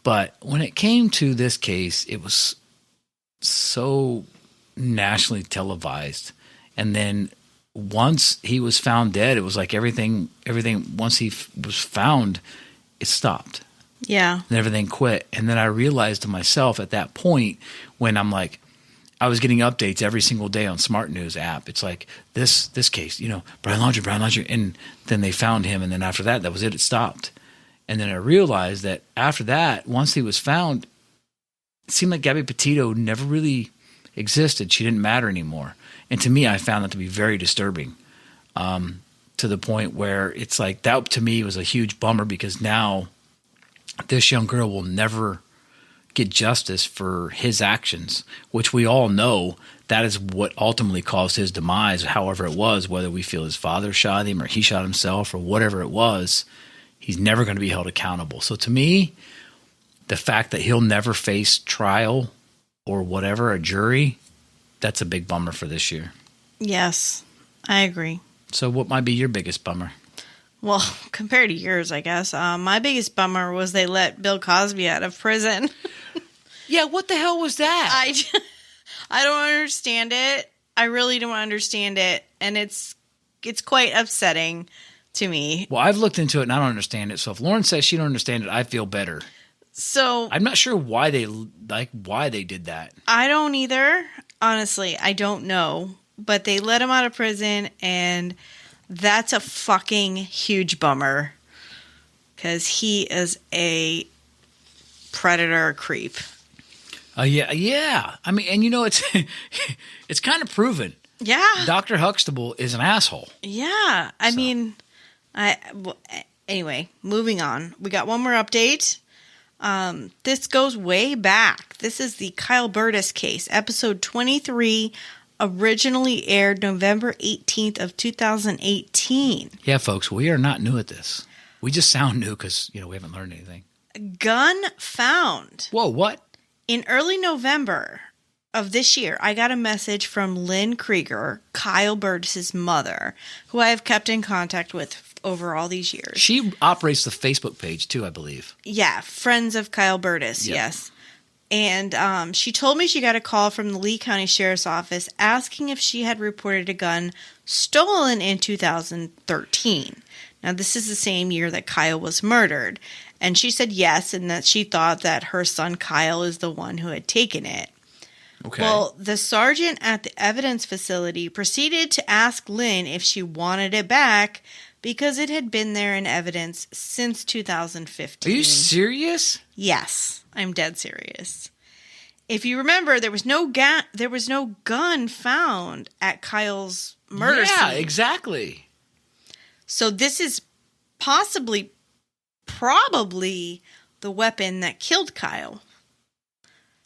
But when it came to this case, it was so nationally televised. And then once he was found dead, it was like everything once he was found, it stopped. Yeah. And everything quit. And then I realized to myself at that point when I'm like, I was getting updates every single day on Smart News app. It's like this case, Brian Laundrie. And then they found him. And then after that was it. It stopped. And then I realized that after that, once he was found, it seemed like Gabby Potito never really existed. She didn't matter anymore. And to me, I found that to be very disturbing, to the point where it's like that to me was a huge bummer because now this young girl will never get justice for his actions, which we all know that is what ultimately caused his demise, however it was, whether we feel his father shot him or he shot himself or whatever it was, he's never going to be held accountable. So to me, the fact that he'll never face trial or whatever, a jury, that's a big bummer for this year. Yes, I agree. So what might be your biggest bummer? Well, compared to yours, I guess. My biggest bummer was they let Bill Cosby out of prison. Yeah, what the hell was that? I don't understand it. I really don't understand it. And it's quite upsetting to me. Well, I've looked into it and I don't understand it. So if Lauren says she don't understand it, I feel better. So I'm not sure why they did that. I don't either. Honestly, I don't know. But they let him out of prison, and that's a fucking huge bummer because he is a predator creep. Yeah. I mean, and it's kind of proven. Yeah. Dr. Huxtable is an asshole. Yeah. I mean, anyway, moving on. We got one more update. This goes way back. This is the Kyle Burtis case, episode 23, originally aired November 18th of 2018. Yeah, folks, we are not new at this. We just sound new because, we haven't learned anything. Gun found. Whoa, what? In early November of this year, I got a message from Lynn Krieger, Kyle Burtis' mother, who I have kept in contact with over all these years. She operates the Facebook page too, I believe. Yeah, Friends of Kyle Burtis, yep. Yes. And she told me she got a call from the Lee County Sheriff's Office asking if she had reported a gun stolen in 2013. Now, this is the same year that Kyle was murdered. And she said yes, and that she thought that her son Kyle is the one who had taken it. Okay. Well, the sergeant at the evidence facility proceeded to ask Lynn if she wanted it back because it had been there in evidence since 2015. Are you serious? Yes, I'm dead serious. If you remember, there was no gun found at Kyle's murder scene. Yeah, exactly. So this is probably the weapon that killed Kyle.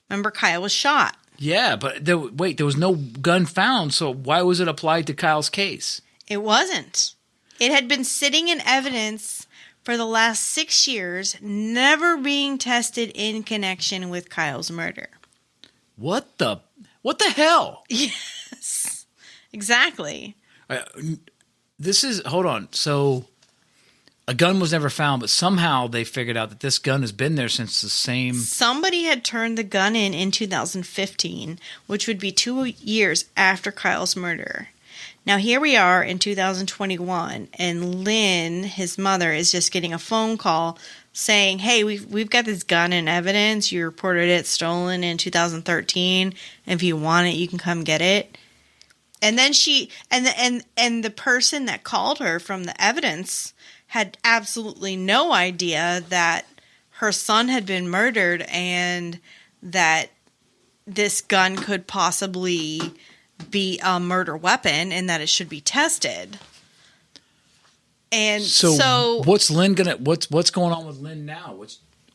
Remember, Kyle was shot. Yeah, but there was no gun found, so why was it applied to Kyle's case? It wasn't. It had been sitting in evidence for the last 6 years, never being tested in connection with Kyle's murder. What the hell? Yes, exactly. Hold on. So a gun was never found, but somehow they figured out that this gun has been there since the same... Somebody had turned the gun in 2015, which would be 2 years after Kyle's murder. Now, here we are in 2021, and Lynn, his mother, is just getting a phone call saying, hey, we've got this gun in evidence. You reported it stolen in 2013. If you want it, you can come get it. And then and the person that called her from the evidence had absolutely no idea that her son had been murdered and that this gun could possibly be a murder weapon and that it should be tested. And so what's Lynn gonna what's going on with Lynn now?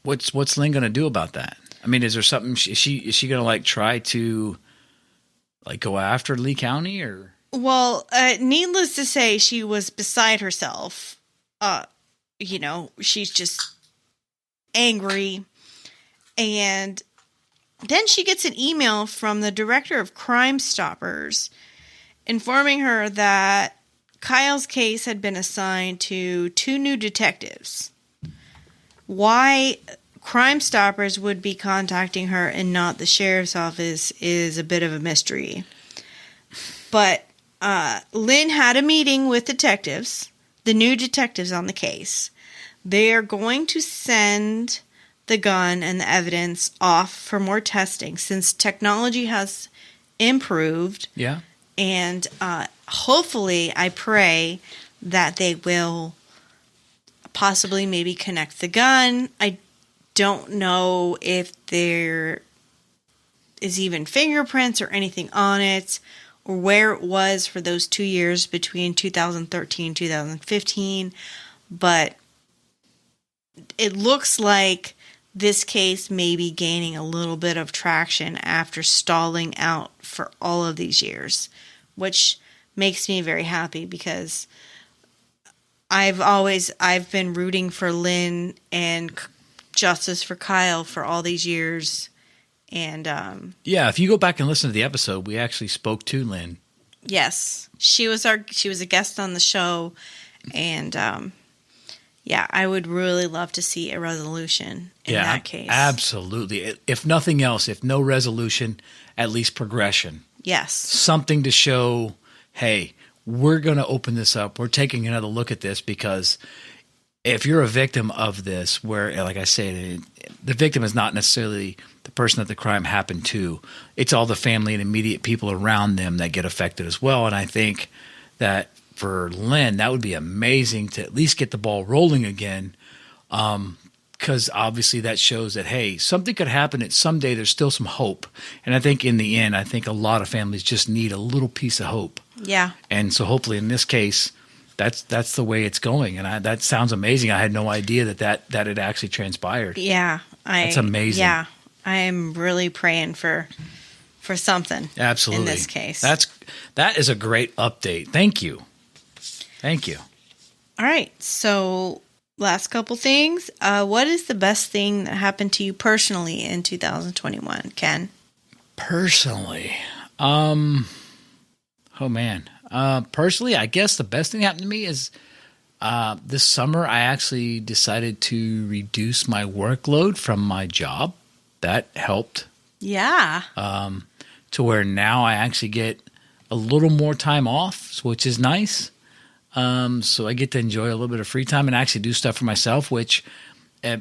What's Lynn gonna do about that? I mean, is there something is she gonna like try to like go after Lee County or? Well, needless to say, she was beside herself. She's just angry. And then she gets an email from the director of Crime Stoppers informing her that Kyle's case had been assigned to 2 new detectives. Why Crime Stoppers would be contacting her and not the sheriff's office is a bit of a mystery. But Lynn had a meeting with detectives, the new detectives on the case. They are going to send the gun and the evidence off for more testing since technology has improved. Yeah. And hopefully, I pray that they will possibly maybe connect the gun. I don't know if there is even fingerprints or anything on it, or where it was for those 2 years between 2013 and 2015. But it looks like this case may be gaining a little bit of traction after stalling out for all of these years, which makes me very happy because I've been rooting for Lynn and justice for Kyle for all these years. And yeah, if you go back and listen to the episode, we actually spoke to Lynn. Yes, she was a guest on the show, and yeah, I would really love to see a resolution in that case. Absolutely. If nothing else, if no resolution, at least progression. Yes, something to show, hey, we're going to open this up. We're taking another look at this because if you're a victim of this, where, like I said, the victim is not necessarily the person that the crime happened to. It's all the family and immediate people around them that get affected as well. And I think that for Lynn, that would be amazing to at least get the ball rolling again, because obviously that shows that, hey, something could happen and someday there's still some hope. And I think in the end, I think a lot of families just need a little piece of hope. Yeah. And so hopefully in this case, that's the way it's going. And that sounds amazing. I had no idea that had actually transpired. Yeah. That's amazing. Yeah. I am really praying for something. Absolutely. In this case. That is a great update. Thank you. All right. So last couple things. What is the best thing that happened to you personally in 2021, Ken? Personally? Oh man. Personally, I guess the best thing that happened to me is this summer I actually decided to reduce my workload from my job. That helped. Yeah. To where now I actually get a little more time off, which is nice. So I get to enjoy a little bit of free time and actually do stuff for myself, which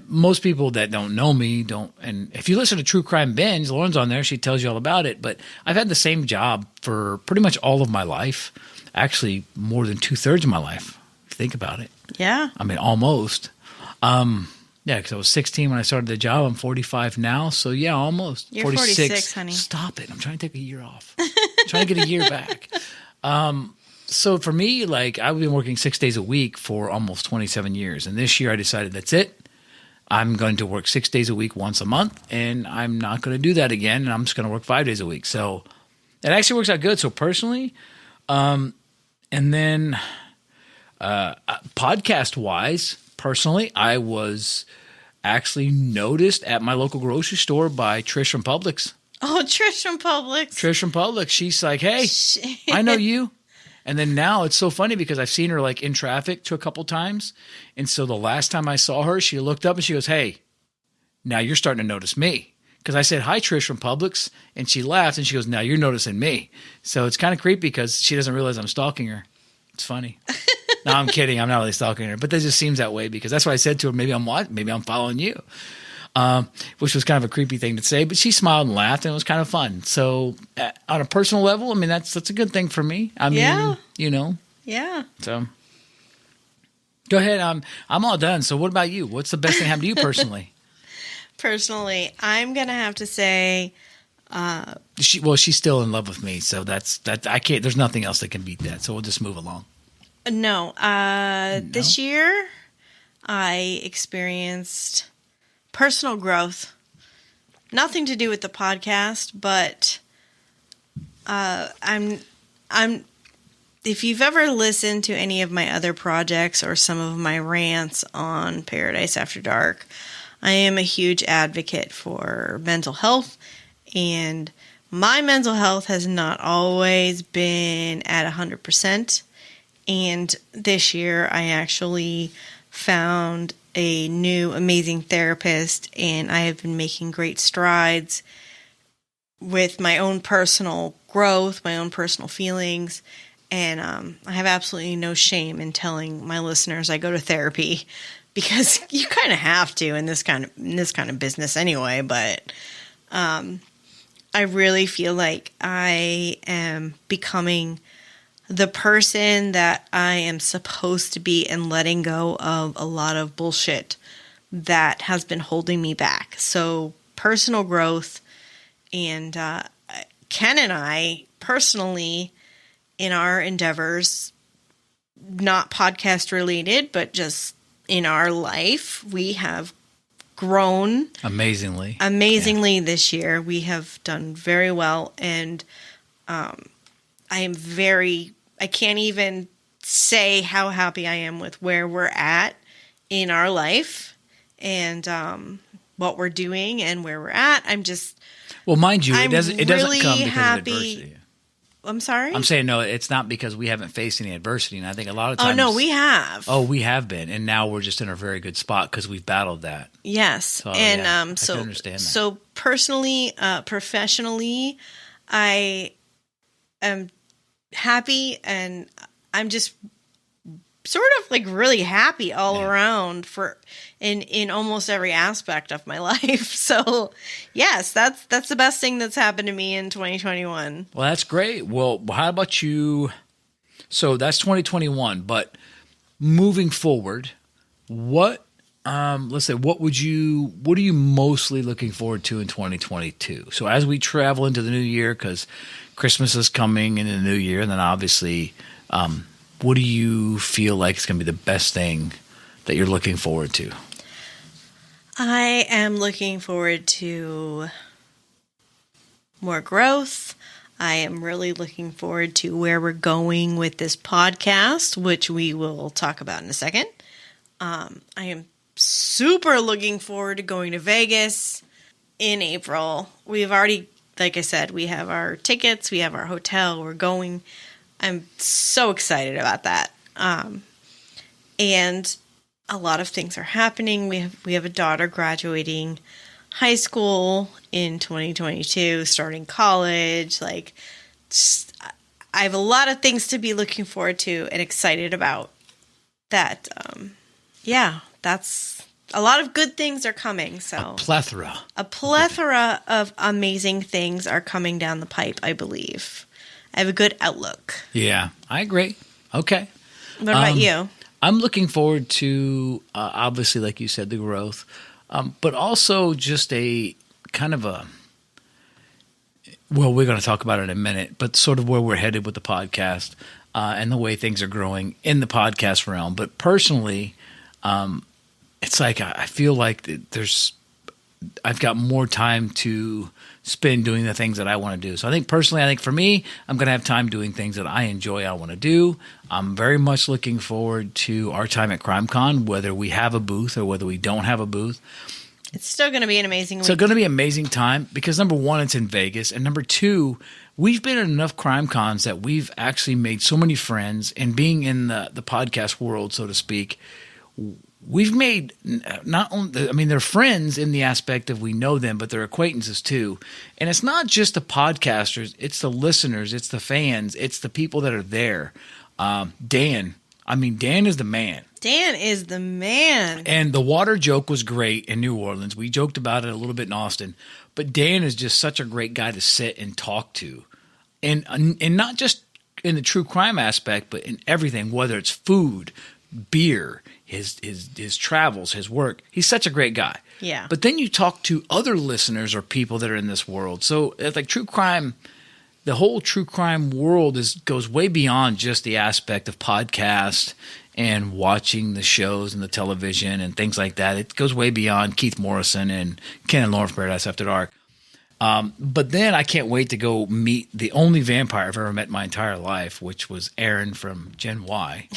most people that don't know me don't. And if you listen to True Crime Binge, Lauren's on there. She tells you all about it. But I've had the same job for pretty much all of my life. Actually, more than 2/3 of my life. If you think about it. Yeah. I mean, almost. Yeah, because I was 16 when I started the job. I'm 45 now. So, yeah, almost. You're 46, honey. Stop it. I'm trying to take a year off. I'm trying to get a year back. So for me, like, I've been working 6 days a week for almost 27 years. And this year I decided that's it. I'm going to work 6 days a week once a month, and I'm not going to do that again. And I'm just going to work 5 days a week. So it actually works out good. So personally, and then podcast-wise, personally, I was actually noticed at my local grocery store by Trish from Publix. Oh, Trish from Publix. Trish from Publix. She's like, hey, I know you. And then now it's so funny because I've seen her like in traffic a couple times. And so the last time I saw her, she looked up and she goes, hey, now you're starting to notice me. Because I said, hi, Trish from Publix. And she laughed and she goes, now you're noticing me. So it's kind of creepy because she doesn't realize I'm stalking her. It's funny. No, I'm kidding. I'm not really stalking her. But that just seems that way because that's what I said to her. Maybe I'm following you. which was kind of a creepy thing to say, but she smiled and laughed, and it was kind of fun. So on a personal level, I mean, that's a good thing for me. I mean, you know. Yeah. So go ahead. I'm all done. So what about you? What's the best thing that happened to you personally? Personally, I'm going to have to say... she's still in love with me, so that I can't. There's nothing else that can beat that. So we'll just move along. No. This year I experienced personal growth. Nothing to do with the podcast, but I'm. If you've ever listened to any of my other projects or some of my rants on Paradise After Dark, I am a huge advocate for mental health. And my mental health has not always been at 100%. And this year I actually found a new amazing therapist, and I have been making great strides with my own personal growth, my own personal feelings. And I have absolutely no shame in telling my listeners I go to therapy, because you kind of have to in this kind of business anyway. But I really feel like I am becoming the person that I am supposed to be, and letting go of a lot of bullshit that has been holding me back. So personal growth, and Ken and I personally, in our endeavors, not podcast related, but just in our life, we have grown amazingly this year. We have done very well, and I can't even say how happy I am with where we're at in our life, and what we're doing and where we're at. Mind you, it doesn't come because of adversity. I'm sorry? I'm saying no, it's not because we haven't faced any adversity. And I think a lot of times... Oh, no, we have. Oh, we have been. And now we're just in a very good spot because we've battled that. Yes. So, and I can understand that. So personally, professionally, I am happy, and I'm just sort of like really happy all around in almost every aspect of my life. So yes, that's the best thing that's happened to me in 2021. Well, that's great. Well, how about you? So that's 2021, but moving forward, what are you mostly looking forward to in 2022? So as we travel into the new year, because Christmas is coming in the new year, and then obviously, what do you feel like is going to be the best thing that you're looking forward to? I am looking forward to more growth. I am really looking forward to where we're going with this podcast, which we will talk about in a second. I am super looking forward to going to Vegas in April. We've already, like I said, we have our tickets, we have our hotel, we're going. I'm so excited about that. And a lot of things are happening. We have a daughter graduating high school in 2022, starting college. I have a lot of things to be looking forward to and excited about. That, that's a lot of good things are coming. So a plethora of amazing things are coming down the pipe, I believe. I have a good outlook. Yeah, I agree. Okay. What about you? I'm looking forward to, obviously, like you said, the growth, but also just a kind of we're going to talk about it in a minute, but sort of where we're headed with the podcast and the way things are growing in the podcast realm. But personally, it's like I feel like I've got more time to spend doing the things that I want to do. So I think for me, I'm going to have time doing things that I enjoy, I want to do. I'm very much looking forward to our time at CrimeCon, whether we have a booth or whether we don't have a booth. It's still going to be an amazing week. It's going to be an amazing time because, number one, it's in Vegas. And number two, we've been at enough CrimeCons that we've actually made so many friends. And being in the podcast world, so to speak, we've made not only, they're friends in the aspect of we know them, but they're acquaintances too. And it's not just the podcasters, it's the listeners, it's the fans, it's the people that are there. Dan is the man. Dan is the man. And the water joke was great in New Orleans. We joked about it a little bit in Austin. But Dan is just such a great guy to sit and talk to. And not just in the true crime aspect, but in everything, whether it's food, beer, his travels, his work. He's such a great guy. Yeah. But then you talk to other listeners or people that are in this world. So it's like true crime, the whole true crime world goes way beyond just the aspect of podcast and watching the shows and the television and things like that. It goes way beyond Keith Morrison and Ken and Lauren from Paradise After Dark. But then I can't wait to go meet the only vampire I've ever met in my entire life, which was Aaron from Gen Y.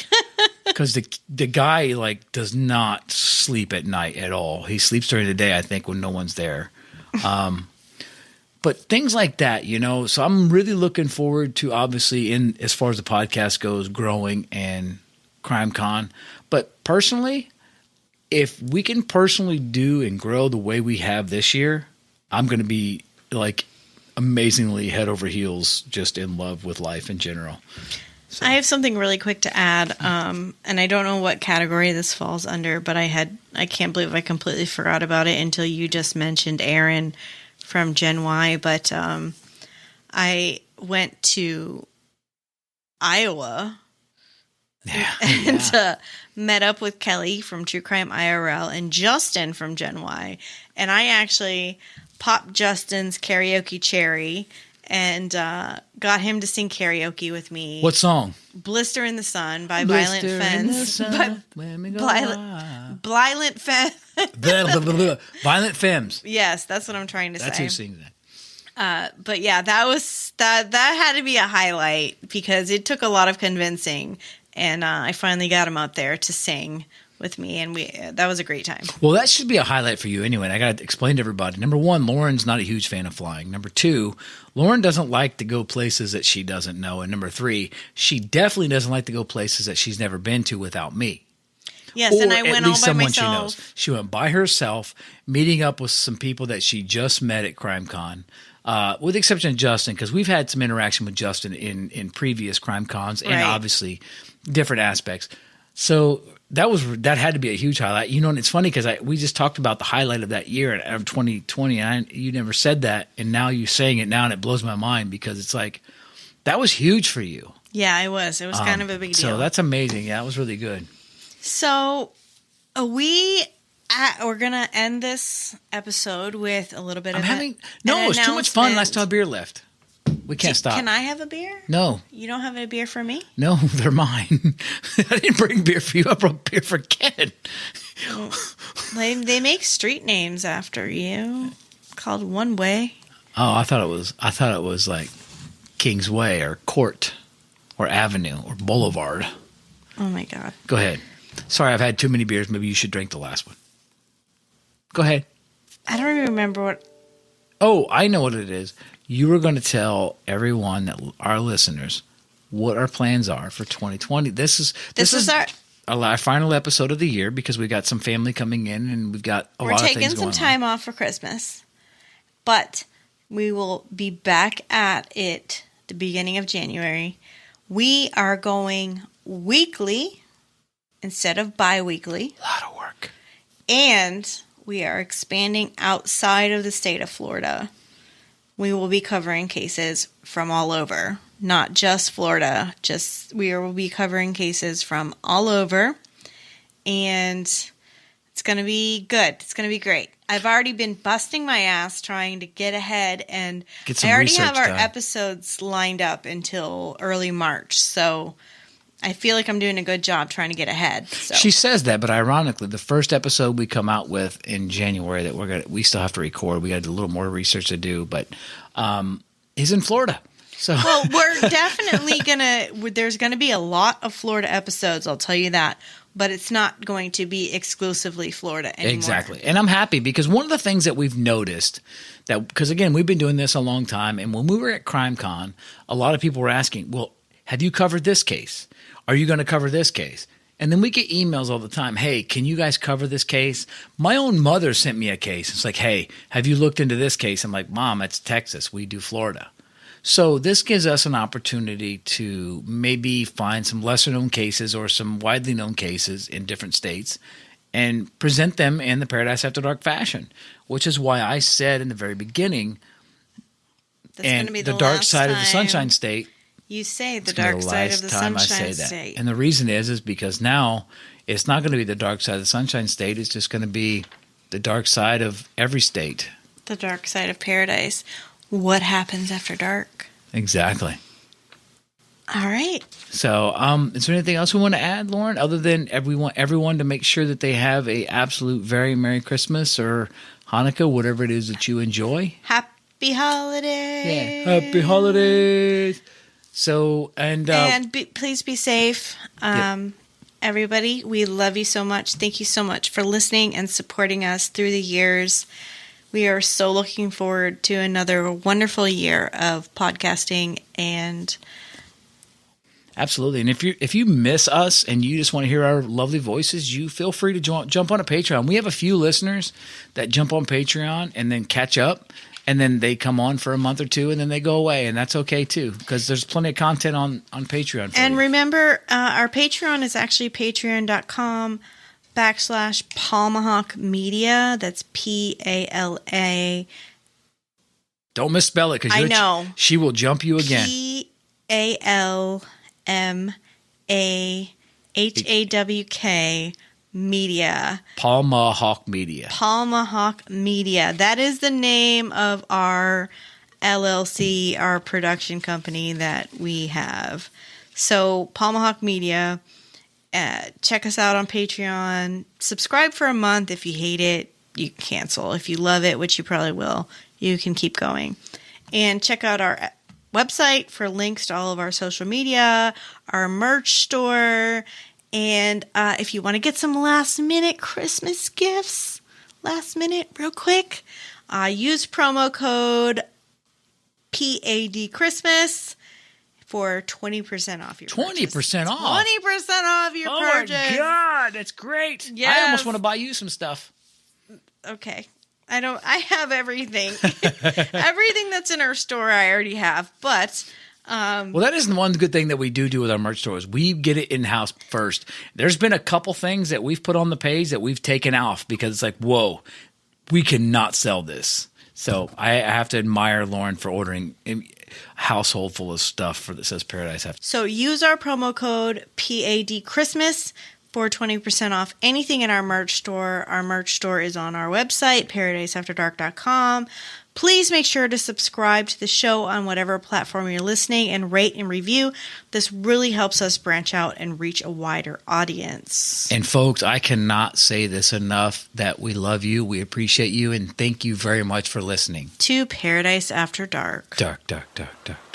Because the guy like does not sleep at night at all. He sleeps during the day, I think, when no one's there. But things like that, you know. So I'm really looking forward to, obviously, in as far as the podcast goes, growing and Crime Con. But personally, if we can personally do and grow the way we have this year, I'm going to be like amazingly head over heels, just in love with life in general. So. I have something really quick to add, and I don't know what category this falls under, but I can't believe I completely forgot about it until you just mentioned Aaron from Gen Y. But I went to Iowa and met up with Kelly from True Crime IRL and Justin from Gen Y, and I actually popped Justin's karaoke cherry and got him to sing karaoke with me. What song? Blister in the Sun by Violent Femmes. Violent Femmes. Violent Femmes. Yes, that's what I'm trying to That's say. who sings that. But yeah, that had to be a highlight because it took a lot of convincing, and I finally got him up there to sing with me, and that was a great time. Well, that should be a highlight for you anyway. I got to explain to everybody. Number one, Lauren's not a huge fan of flying. Number two, Lauren doesn't like to go places that she doesn't know. And number three, she definitely doesn't like to go places that she's never been to without me. Yes, or and I went all by myself. She knows. She went by herself, meeting up with some people that she just met at CrimeCon. With the exception of Justin, because we've had some interaction with Justin in previous Crime Cons and obviously different aspects. So that had to be a huge highlight. You know, and it's funny because we just talked about the highlight of that year of 2020, and you never said that, and now you're saying it now, and it blows my mind because it's like that was huge for you. Yeah, it was. It was kind of a big deal. So that's amazing. Yeah, that was really good. So we're gonna end this episode with a little bit of it's too much fun. I still have beer left. We can't stop. Can I have a beer? No. You don't have a beer for me? No, they're mine. I didn't bring beer for you. I brought beer for Ken. They make street names after you, called One Way. Oh, I thought it was like King's Way or Court or Avenue or Boulevard. Oh my God. Go ahead. Sorry, I've had too many beers. Maybe you should drink the last one. Go ahead. I don't even remember what. Oh, I know what it is. You were going to tell everyone, our listeners, what our plans are for 2020. This is our final episode of the year because we got some family coming in and we've got a lot of things going on. We're taking some time off for Christmas, but we will be back at it the beginning of January. We are going weekly instead of bi-weekly. A lot of work. And we are expanding outside of the state of Florida. We will be covering cases from all over, not just Florida. We will be covering cases from all over, and it's going to be good. It's going to be great. I've already been busting my ass trying to get ahead, and I already have our episodes lined up until early March, so I feel like I'm doing a good job trying to get ahead. So. She says that, but ironically, the first episode we come out with in January that we still have to record. We got a little more research to do, but he's in Florida. So well, we're definitely there's gonna be a lot of Florida episodes. I'll tell you that, but it's not going to be exclusively Florida anymore. Exactly, and I'm happy because one of the things that we've noticed because again we've been doing this a long time, and when we were at CrimeCon, a lot of people were asking, "Well, have you covered this case? Are you going to cover this case?" And then we get emails all the time. "Hey, can you guys cover this case?" My own mother sent me a case. It's like, "Hey, have you looked into this case?" I'm like, "Mom, it's Texas. We do Florida." So this gives us an opportunity to maybe find some lesser known cases or some widely known cases in different states and present them in the Paradise After Dark fashion, which is why I said in the very beginning, That's and gonna be the the dark last side of the time Sunshine State. You say the It's gonna be dark side of the last time I Sunshine say that. State. And the reason is because now it's not going to be the dark side of the Sunshine State. It's just going to be the dark side of every state. The dark side of paradise. What happens after dark? Exactly. All right. So, is there anything else we want to add, Lauren, other than everyone to make sure that they have a absolute very Merry Christmas or Hanukkah, whatever it is that you enjoy? Happy holidays. Yeah. Happy holidays. So, please be safe. Everybody, we love you so much. Thank you so much for listening and supporting us through the years. We are so looking forward to another wonderful year of podcasting and absolutely. And if you miss us and you just want to hear our lovely voices, you feel free to jump on a Patreon. We have a few listeners that jump on Patreon and then catch up, and then they come on for a month or two and then they go away, and that's okay too, because there's plenty of content on Patreon for and you. remember, our Patreon is actually patreon.com/Palmahawk Media. That's PALA. Don't misspell it, because I know she will jump you again. PALMAHAWK Media. Palmahawk Media. Palmahawk Media. That is the name of our LLC, our production company that we have. So, Palmahawk Media. Check us out on Patreon. Subscribe for a month. If you hate it, you can cancel. If you love it, which you probably will, you can keep going. And check out our website for links to all of our social media, our merch store, and if you want to get some last-minute Christmas gifts, real quick, use promo code PADChristmas for 20% off your purchase. 20% off? 20% off your purchase. Oh, my God. That's great. Yes. I almost want to buy you some stuff. Okay. I have everything. Everything that's in our store I already have, but well, that is the one good thing that we do with our merch store is we get it in-house first. There's been a couple things that we've put on the page that we've taken off because it's like, whoa, we cannot sell this. So I have to admire Lauren for ordering a household full of stuff that says Paradise After. So use our promo code PADChristmas for 20% off anything in our merch store. Our merch store is on our website, paradiseafterdark.com. Please make sure to subscribe to the show on whatever platform you're listening and rate and review. This really helps us branch out and reach a wider audience. And folks, I cannot say this enough that we love you, we appreciate you, and thank you very much for listening to Paradise After Dark. Dark, dark, dark, dark.